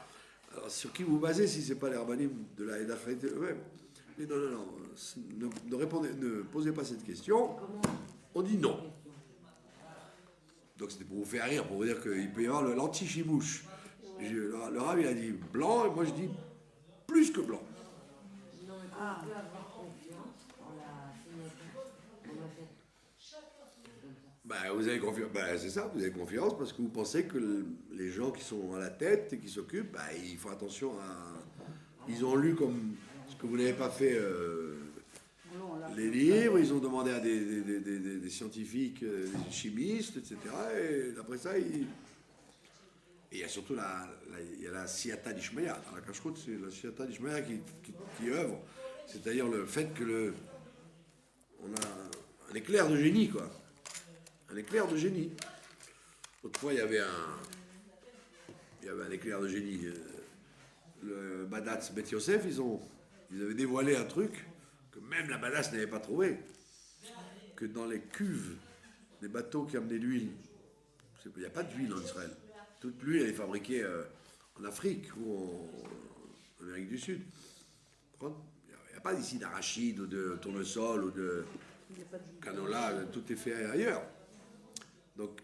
Alors, sur qui vous basez si ce n'est pas les rabbinim de la Eda Haredit eux-mêmes? Mais non, ne posez pas cette question. On dit non. Donc c'était pour vous faire rire, pour vous dire qu'il peut y avoir l'anti-chimouche. Le Rav, il a dit blanc, et moi je dis plus que blanc. Non, mais on peut avoir confiance en la signature, en achète. Vous avez confiance, c'est ça, vous avez confiance parce que vous pensez que les gens qui sont à la tête et qui s'occupent, ils font attention à. Ils ont lu comme ce que vous n'avez pas fait. Les livres, ils ont demandé à des scientifiques, des chimistes, etc. Et après ça, et il y a surtout il y a la Siyata d'Ishmaïa. Dans la cache-route, c'est la Siyata d'Ishmaïa qui œuvre. C'est-à-dire le fait que on a un éclair de génie, quoi. Un éclair de génie. Autrefois, il y avait un éclair de génie. Le Badatz Bet Yosef, ils avaient dévoilé un truc que même la Badatz n'avait pas trouvé, que dans les cuves des bateaux qui amenaient l'huile, il n'y a pas d'huile en Israël. Toute l'huile est fabriquée en Afrique ou en Amérique du Sud. Il n'y a pas ici d'arachide ou de tournesol ou de canola, tout est fait ailleurs. Donc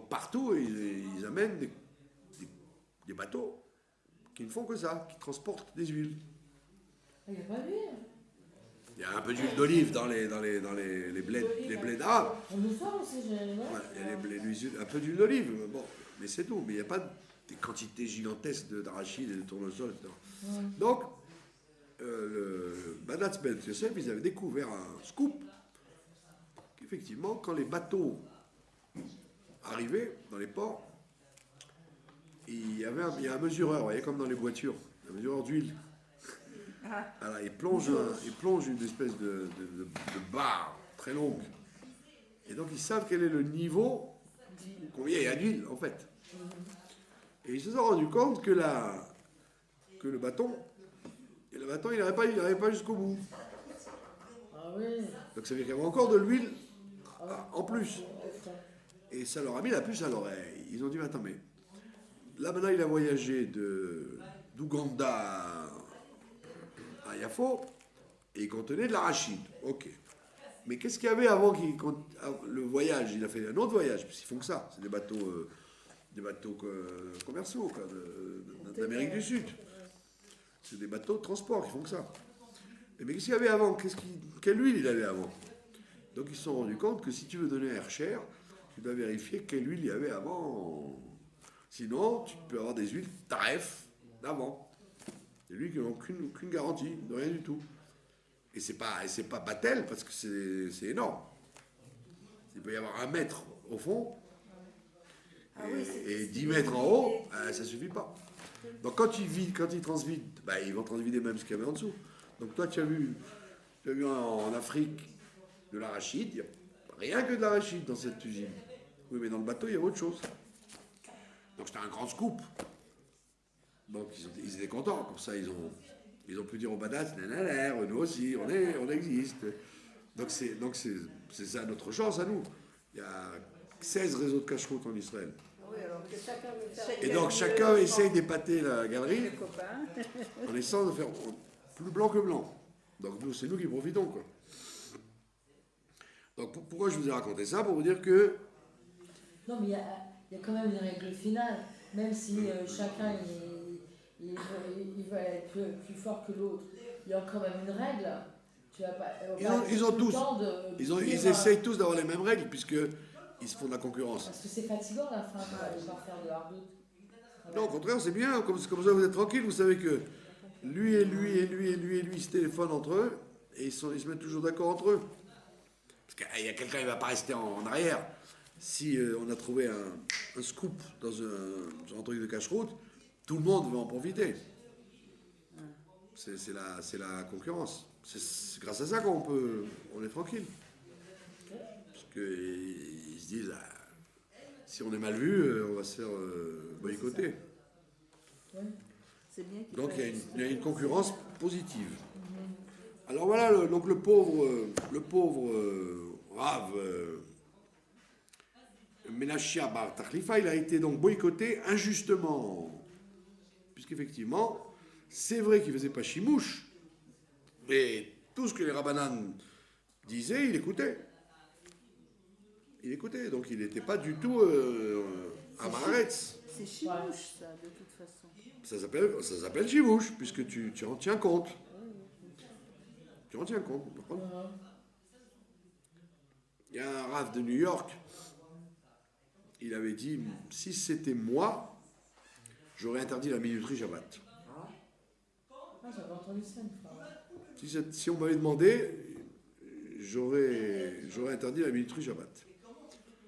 partout, ils amènent des bateaux qui ne font que ça, qui transportent des huiles. Il n'y a pas d'huile. Il y a un peu d'huile d'olive dans les blés d'arabes. On nous sort aussi, il y a un peu d'huile d'olive, bon, mais c'est tout. Mais il n'y a pas des quantités gigantesques d'arachide et de tournesol, etc. Ouais. Donc, le Badatz Ben Yosef, ils avaient découvert un scoop qu'effectivement, quand les bateaux arrivaient dans les ports, il y a un mesureur, vous voyez, comme dans les voitures, un mesureur d'huile. Alors, il plonge une espèce de barre très longue. Et donc, ils savent quel est le niveau, combien il y a d'huile, en fait. Et ils se sont rendus compte que le bâton, il n'arrivait pas jusqu'au bout. Ah oui. Donc, ça veut dire qu'il y avait encore de l'huile en plus. Et ça leur a mis la puce à l'oreille. Ils ont dit, attends, mais là, maintenant, il a voyagé d'Ouganda à Yafo, et il contenait de l'arachide. Ok. Mais qu'est-ce qu'il y avait avant le voyage? Il a fait un autre voyage, parce qu'ils font que ça. C'est des bateaux commerciaux, quoi, d'Amérique du Sud. C'est des bateaux de transport qui font que ça. Mais qu'est-ce qu'il y avait avant? Quelle huile il avait avant? Donc ils se sont rendus compte que si tu veux donner un air cher, tu dois vérifier quelle huile il y avait avant. Sinon, tu peux avoir des huiles taref d'avant. Des huiles qui n'ont aucune garantie, de rien du tout. Et c'est pas Batel, parce que c'est énorme. Il peut y avoir 1 mètre au fond, et 10 mètres en haut, ça suffit pas. Donc quand ils transvident, ils vont transvider même ce qu'il y avait en dessous. Donc toi, tu as vu en Afrique de l'arachide, il n'y a rien que de l'arachide dans cette usine. Oui, mais dans le bateau, il y a autre chose. Donc c'était un grand scoop. Donc ils étaient contents, comme ça ils ont pu dire aux badass, nous aussi, on existe. Donc c'est ça notre chance à nous. Il y a 16 réseaux de cache-route en Israël. Oui, alors que chacun veut faire. Et donc chacun essaye d'épater la galerie Les copains. en essayant de faire plus blanc que blanc. Donc c'est nous qui profitons, quoi. Donc pourquoi je vous ai raconté ça? Pour vous dire que... Non, mais il y a quand même une règle finale. Même si chacun il va être plus fort que l'autre, il y a quand même une règle. Tu vas pas, Ils ont tous. Ils essayent tous d'avoir les mêmes règles, puisqu'ils se font de la concurrence. Parce que c'est fatigant la fin de pas faire de l'arbitre. Non, au contraire, c'est bien. Comme ça, vous êtes tranquille. Vous savez que lui et lui et lui et lui et lui se téléphonent entre eux et ils se mettent toujours d'accord entre eux. Parce qu'il y a quelqu'un qui ne va pas rester en arrière. Si on a trouvé un scoop dans un truc de cache-route, tout le monde va en profiter. C'est la concurrence. C'est grâce à ça on est tranquille. Parce qu'ils se disent, si on est mal vu, on va se faire boycotter. C'est bien qu'il Donc fasse- il y a une concurrence positive. Alors voilà, donc le pauvre Rav Menachia Bar Tachlifa, il a été donc boycotté injustement. Puisqu'effectivement, c'est vrai qu'il ne faisait pas chimouche, mais tout ce que les rabbanan disaient, il écoutait. Il écoutait, donc il n'était pas du tout à Maharetz. C'est chimouche, ça, de toute façon. Ça s'appelle chimouche, puisque tu en tiens compte. Tu en tiens compte. Il y a un Rav de New York, il avait dit, si c'était moi, j'aurais interdit la minuterie Shabbat. Ah, j'avais entendu ça une fois. Si on m'avait demandé, j'aurais interdit la minuterie Shabbat.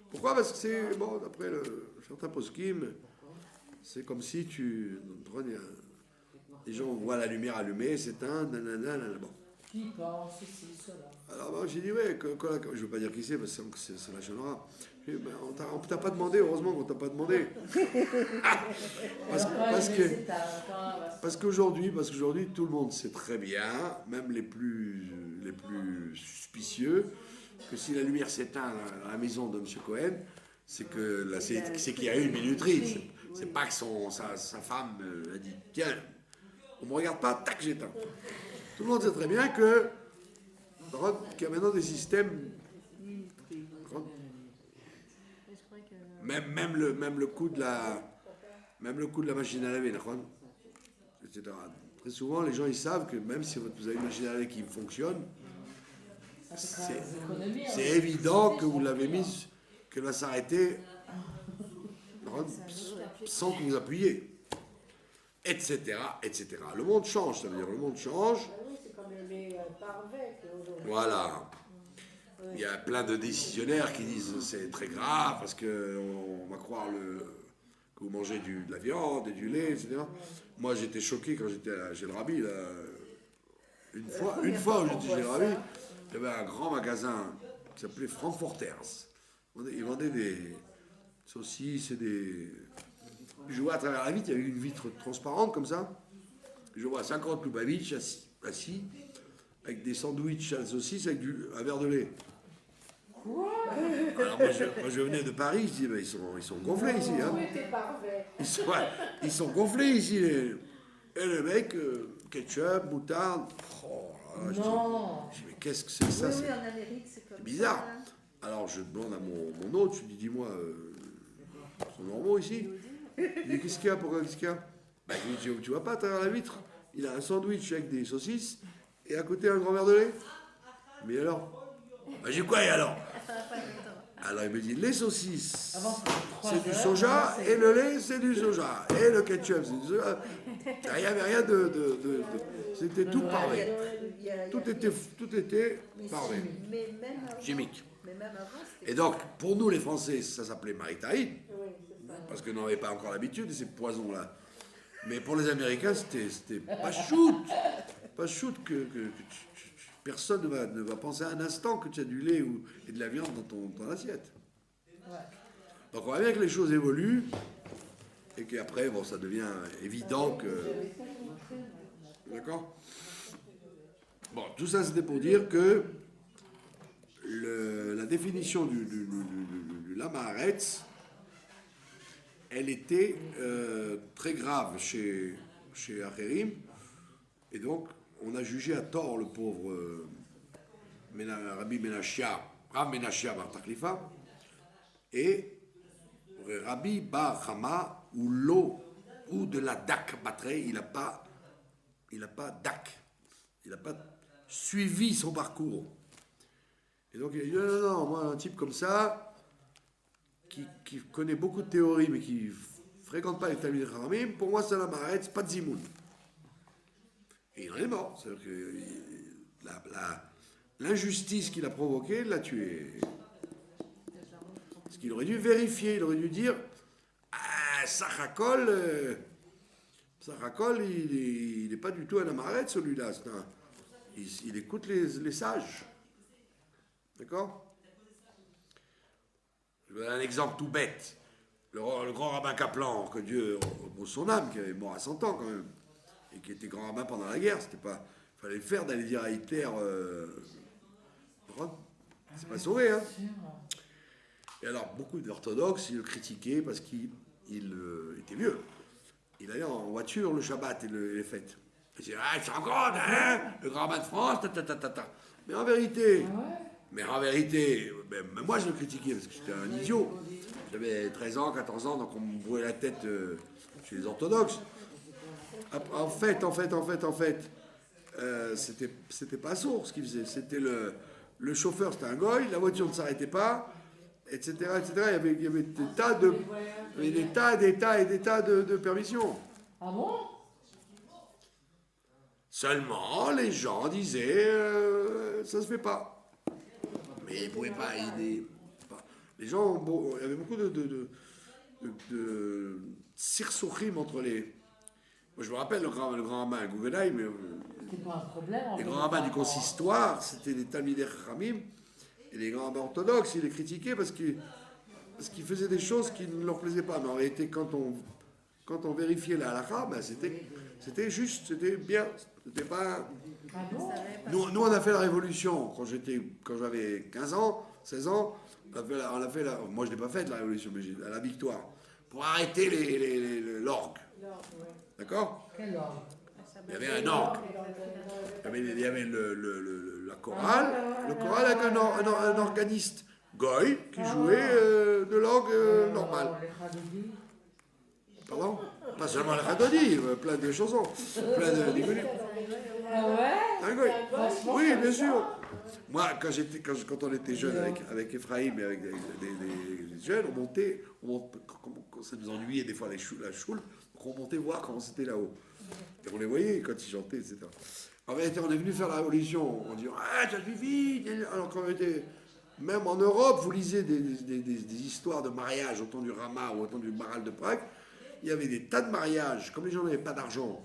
Pourquoi? Parce que c'est, bon, d'après certains poskim, c'est comme si les gens voient la lumière allumée, s'éteint, nanana, bon. Qui pense, ceci, cela. Alors moi j'ai dit, ouais, je ne veux pas dire qui c'est, parce que c'est la Shonara. On t'a pas demandé, heureusement qu'on t'a pas demandé. Parce qu'aujourd'hui, tout le monde sait très bien, même les plus suspicieux, que si la lumière s'éteint dans la maison de M. Cohen, c'est qu'il y a eu une minuterie. C'est pas que sa femme a dit, tiens, on me regarde pas, tac, j'éteins. Tout le monde sait très bien qu'il y a maintenant des systèmes. Même le coup de la machine à laver, etc. Très souvent, les gens ils savent que même si vous avez une machine à laver qui fonctionne, c'est évident que vous l'avez mise, qu'elle va s'arrêter sans que vous appuyiez, etc., etc. Le monde change, ça veut dire le monde change. Oui, c'est comme les parvets aujourd'hui. Voilà. Il y a plein de décisionnaires qui disent c'est très grave parce qu'on va croire que vous mangez de la viande et du lait, etc. Moi j'étais choqué quand j'étais chez le rabbi. Là. Une fois où j'étais chez le rabbi, il y avait un grand magasin qui s'appelait Frankfurters. Ils vendaient des saucisses et des... Je vois à travers la vitre, il y avait une vitre transparente comme ça. Je vois 50 Lubavitch assis avec des sandwichs à la saucisse avec un verre de lait. Alors moi je venais de Paris, je dis ben, ils sont gonflés ici. Hein. Tout était parfait. Ils sont gonflés ici. Et le mec, ketchup, moutarde. Oh, là, je dis mais qu'est-ce que c'est que ça? Oui, C'est en Amérique, c'est comme bizarre. ça, hein. Alors je demande à mon hôte, je lui dis dis-moi, ils sont normaux ici? Il dit qu'est-ce qu'il y a? Pourquoi qu'est-ce qu'il y a? Ben, je lui dis, tu vois pas à travers la vitre? Il a un sandwich avec des saucisses et à côté un grand verre de lait. Mais alors? Ben, j'ai quoi et alors? Alors il me dit, les saucisses, c'est du soja, et le lait, c'est du soja, et le ketchup, c'est du soja. Il n'y avait rien c'était tout parvé. Tout était parvé. Mais même avant, Chimique. mais même avant, c'était Et donc, pour nous les Français, ça s'appelait maritaïne, Oui, c'est ça. parce que nous n'avons pas encore l'habitude de ces poisons-là. Mais pour les Américains, c'était pas shoot. Pas shoot personne ne va penser un instant que tu as du lait et de la viande dans ton assiette. Donc on voit bien que les choses évoluent et qu'après, bon, ça devient évident que... D'accord? Bon, tout ça c'était pour dire que la définition du lama haaretz, elle était très grave chez Acherim, et donc on a jugé à tort le pauvre Rabbi Menachia, Rav Menachia Bar Takhlifa, et Rabbi Bar Hama, ou l'eau, ou de la dak Batre, il n'a pas dak, il n'a pas suivi son parcours. Et donc il a dit non, moi un type comme ça, qui connaît beaucoup de théories, mais qui fréquente pas les Talmidei Chachamim, pour moi c'est la Maaretz, pas de Zimoun. Et il en est mort. C'est-à-dire que l'injustice qu'il a provoquée, il l'a tué. Parce qu'il aurait dû vérifier, il aurait dû dire Sachakol, il n'est pas du tout un Amaret, celui-là. Il écoute les sages. D'accord? Je vais donner un exemple tout bête. Le grand rabbin Kaplan, que Dieu repose son âme, qui est mort à 100 ans quand même, et qui était grand rabbin pendant la guerre, c'était pas. Il fallait le faire d'aller dire à Hitler. C'est pas sauvé, hein? Et alors, beaucoup d'orthodoxes, ils le critiquaient parce qu'il était vieux. Il allait en voiture le Shabbat et les fêtes. Il disait, c'est encore, hein, le grand rabbin de France, Mais en vérité, même moi je le critiquais parce que j'étais un idiot. J'avais 13 ans, 14 ans, donc on me brûlait la tête chez les orthodoxes. En fait, c'était pas sourd ce qu'il faisait. C'était le chauffeur, c'était un goy, la voiture ne s'arrêtait pas, etc., etc. Il y avait des tas de permissions. Ah bon? Seulement, les gens disaient, ça se fait pas. Mais ils pouvaient pas. Les gens, bon, il y avait beaucoup de sirsouchim entre les. Moi, je me rappelle le grand rabbin Gouvenaï, mais C'est pas un problème. les grands rabbins du consistoire, c'était des Talmidei Chachamim, et les grands rabbins orthodoxes, ils les critiquaient parce qu'ils faisaient des choses qui ne leur plaisaient pas. Mais en réalité, quand on vérifiait la halakha, ben c'était juste, c'était bien, c'était pas. Ah bon? Nous, on a fait la révolution quand j'avais 15 ans, 16 ans. Moi, je l'ai pas faite la révolution, mais à la victoire, pour arrêter l'orgue. D'accord? Quel ordre? Il y avait un orgue. Il y avait la chorale, le choral avec un organiste goy qui jouait de l'orgue normal. Les Khadodis. Pardon? Pas seulement la Khadodi, plein de chansons, plein de minutes. Ah ouais? Un goy. Oui, bien sûr. Moi, quand on était jeune avec Ephraïm et avec des jeunes, on montait, quand ça nous ennuyait des fois la choule, donc on montait voir comment c'était là-haut. Et on les voyait quand ils chantaient, etc. En vérité, on est venu faire la révolution en disant ah, tu as suivi. Alors qu'on était, même en Europe, vous lisez des histoires de mariage au temps du Rama ou au temps du Maral de Prague, il y avait des tas de mariages, comme les gens n'avaient pas d'argent.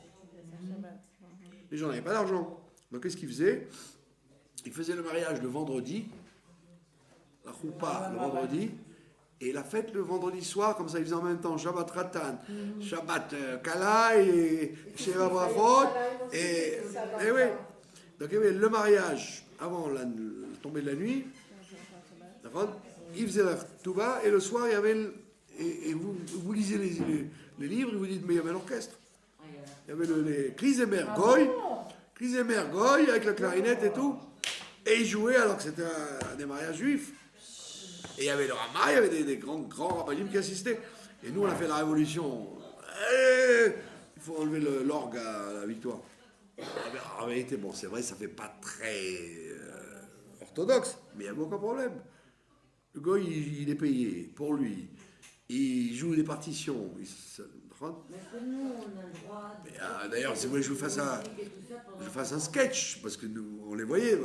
Les gens n'avaient pas d'argent. Donc qu'est-ce qu'ils faisaient? Ils faisaient le mariage le vendredi, la choupa le vendredi, et la fête le vendredi soir, comme ça ils faisaient en même temps Shabbat Ratan, Shabbat Kala et Sheva Brachot, et oui. Donc il y avait le mariage avant la tombée de la nuit, ils faisaient la touba, et le soir il y avait, et vous lisez les livres, et vous dites mais il y avait l'orchestre. Il y avait les Klisemer Goy avec la clarinette et tout. Et ils jouaient alors que c'était des mariages juifs. Et il y avait le Rama, il y avait des grands rabbinim qui assistaient. Et nous, on a fait la révolution. Il faut enlever l'orgue à la victoire. En vérité, bon, c'est vrai, ça fait pas très orthodoxe, mais il n'y a aucun problème. Le goy, il est payé pour lui. Il joue des partitions. Mais est-ce que nous, on a le droit de... D'ailleurs, si vous voulez que je vous fasse un sketch, parce que nous, on les voyait.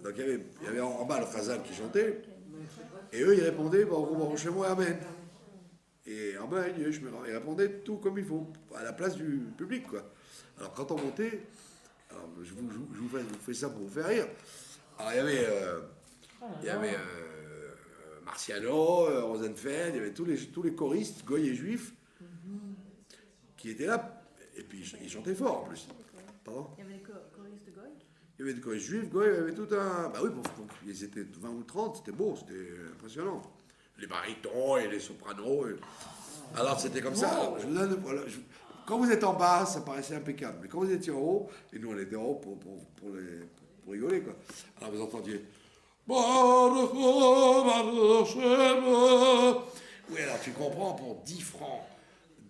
Donc il y avait en bas le Khazal qui chantait, et eux, ils répondaient, bon, chez moi, Amen. Et Amen, ils répondaient tout comme il faut, à la place du public, quoi. Alors quand on montait, alors, je vous fais ça pour vous faire rire. Alors il y avait Marciano, Rosenfeld, il y avait tous les choristes, goy et juifs, qui étaient là, et puis ils chantaient fort en plus. Pardon ? Il y avait des choristes de Goy. Il y avait des choristes juifs, goy, il y avait tout un... Bah oui, ils étaient 20 ou 30, c'était beau, c'était impressionnant. Les barytons et les sopranos. Alors c'était comme ça. Alors, quand vous êtes en bas, ça paraissait impeccable. Mais quand vous étiez en haut, et nous on était en haut pour rigoler, quoi. Alors vous entendiez... Oui, alors tu comprends, pour 10 francs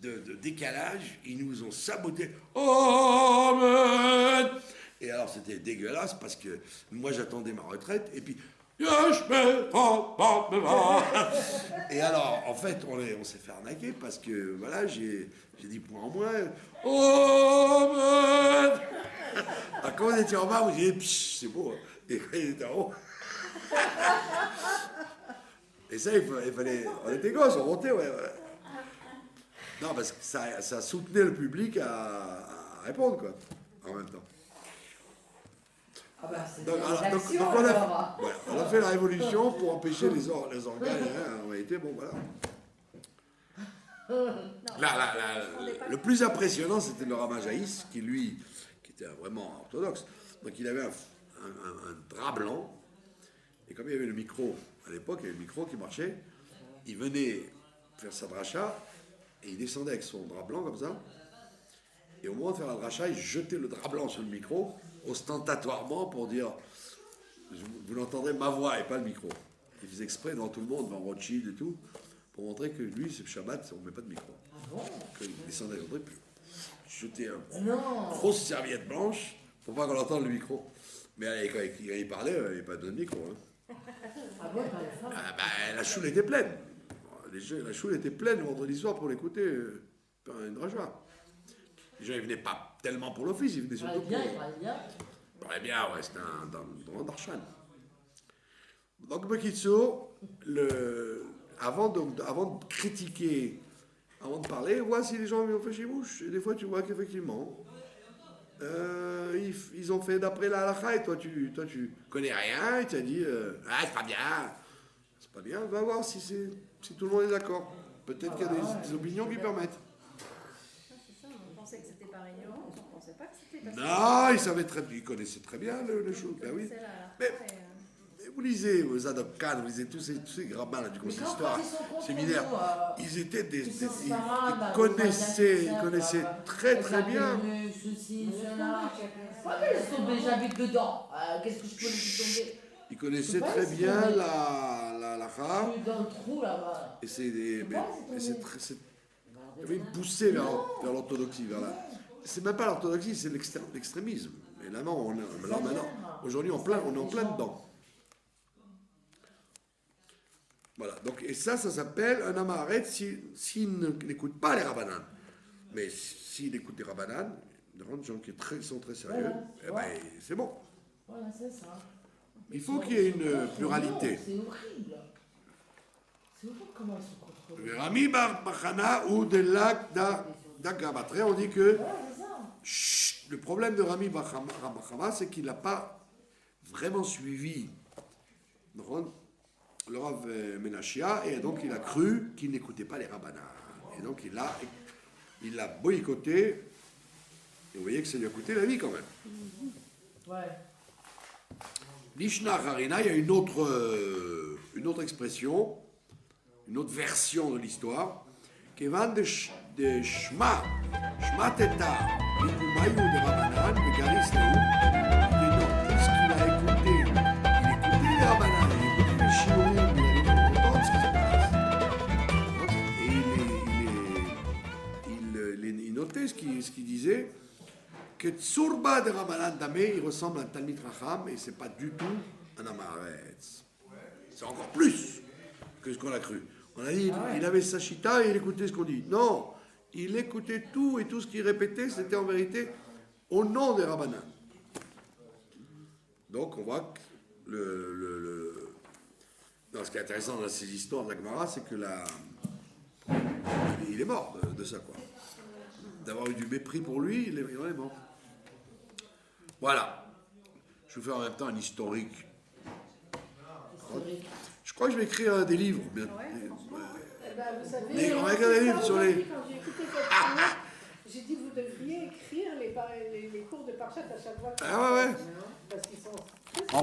de décalage, ils nous ont saboté. Amen. Et alors c'était dégueulasse parce que moi j'attendais ma retraite et puis... Et alors, en fait, on s'est fait arnaquer parce que, voilà, j'ai 10 points en moins. Amen. Alors, quand vous étiez en bas, vous disiez, c'est beau. Hein. Et quand il était en haut... Et ça, il fallait... On était gosses, on montait, ouais. Non, parce que ça soutenait le public à répondre, quoi, en même temps. Ah bah, c'est Donc, l'action, on a fait la révolution pour empêcher les organes. On a été, bon, voilà. Le plus impressionnant, c'était le rabbin Jaïs, qui était vraiment orthodoxe. Donc il avait un drap blanc, et comme il y avait le micro, à l'époque, il y avait le micro qui marchait, il venait faire sa dracha, et il descendait avec son drap blanc comme ça, et au moment de faire la dracha, il jetait le drap blanc sur le micro, ostentatoirement pour dire, vous l'entendrez, ma voix et pas le micro. Il faisait exprès devant tout le monde, devant Rothschild et tout, pour montrer que lui, c'est le Shabbat, on ne met pas de micro. Ah bon? Qu'il descendait, il jetait une grosse serviette blanche pour pas qu'on entende le micro. Mais quand il parlait, il n'y avait pas de micro. Hein. Ah bon, La choule était pleine. La choule était pleine le vendredi soir pour l'écouter par une dracha. Les gens, ils venaient pas tellement pour l'office, ils venaient surtout pour... Il parlait bien. Il parlait bien, ouais, c'était un darshan. Donc, Bekitso, avant de critiquer, avant de parler, vois si les gens ont fait chez Mouche. Et des fois, tu vois qu'effectivement, ils ont fait d'après la halakha, et toi, tu connais rien, et tu as dit, c'est pas bien. C'est pas bien, va voir si tout le monde est d'accord. Peut-être qu'il y a des opinions qui permettent. On pensait que c'était par ignorance, on pensait pas que c'était parce Non, ils connaissaient très bien les choses. Ben oui. Mais vous lisez Zadok Khan, vous lisez tous ces rabbins là, du consistoire, séminaire, ils étaient ils connaissaient très très bien. Ils sont déjà vite dedans. Qu'est-ce que je peux laisser tomber? Ils connaissaient très bien la Chara. Je suis dans le trou là-bas. Et c'est une poussée vers l'orthodoxie, c'est même pas l'orthodoxie, c'est l'extrémisme. Et là, non, maintenant, aujourd'hui, on est en plein dedans. Voilà. Donc, et ça s'appelle un amaret s'il n'écoute pas les rabbanan. Mais s'il écoute les rabbanan, des gens qui sont très sérieux, c'est bon. Voilà, c'est ça. Il faut qu'il y ait une pluralité. C'est horrible. C'est horrible comment ils sont contrôlés. Rami Bachana ou de lac d'Agabatré, on dit que le problème de Rami Bachama, c'est qu'il n'a pas vraiment suivi le Rav Menachia, et donc il a cru qu'il n'écoutait pas les rabbanan. Et donc il l'a boycotté, et vous voyez que ça lui a coûté la vie quand même. Ouais. Lishna Harina, il y a une autre expression, une autre version de l'histoire. Kevan de Shma Teta, Likumayu de Rabbanan, de Garis Leou, puisqu'il a écouté les Rabbanan, il écoutait les Shiurim, il allait comprendre ce qui se passe. Et il notait ce qu'il disait. Que Tsurba de Rabbanan Damé, il ressemble à un Talmid Racham, et c'est pas du tout un Amaretz. C'est encore plus que ce qu'on a cru. On a dit, il avait sa chita et il écoutait ce qu'on dit. Non, il écoutait tout et tout ce qu'il répétait, c'était en vérité au nom des rabbinins. Donc on voit que non, ce qui est intéressant dans ces histoires de la Gemara, c'est que il est mort de ça, quoi. D'avoir eu du mépris pour lui, il est mort. Voilà. Je vais faire en même temps un historique. Je crois que je vais écrire des livres. Eh ben, vous savez, Mais on va écrire des livres sur les... quand j'ai écouté votre cours, j'ai dit vous devriez écrire les cours de Parchat à chaque fois. Ah ouais. Parce qu'ils sont très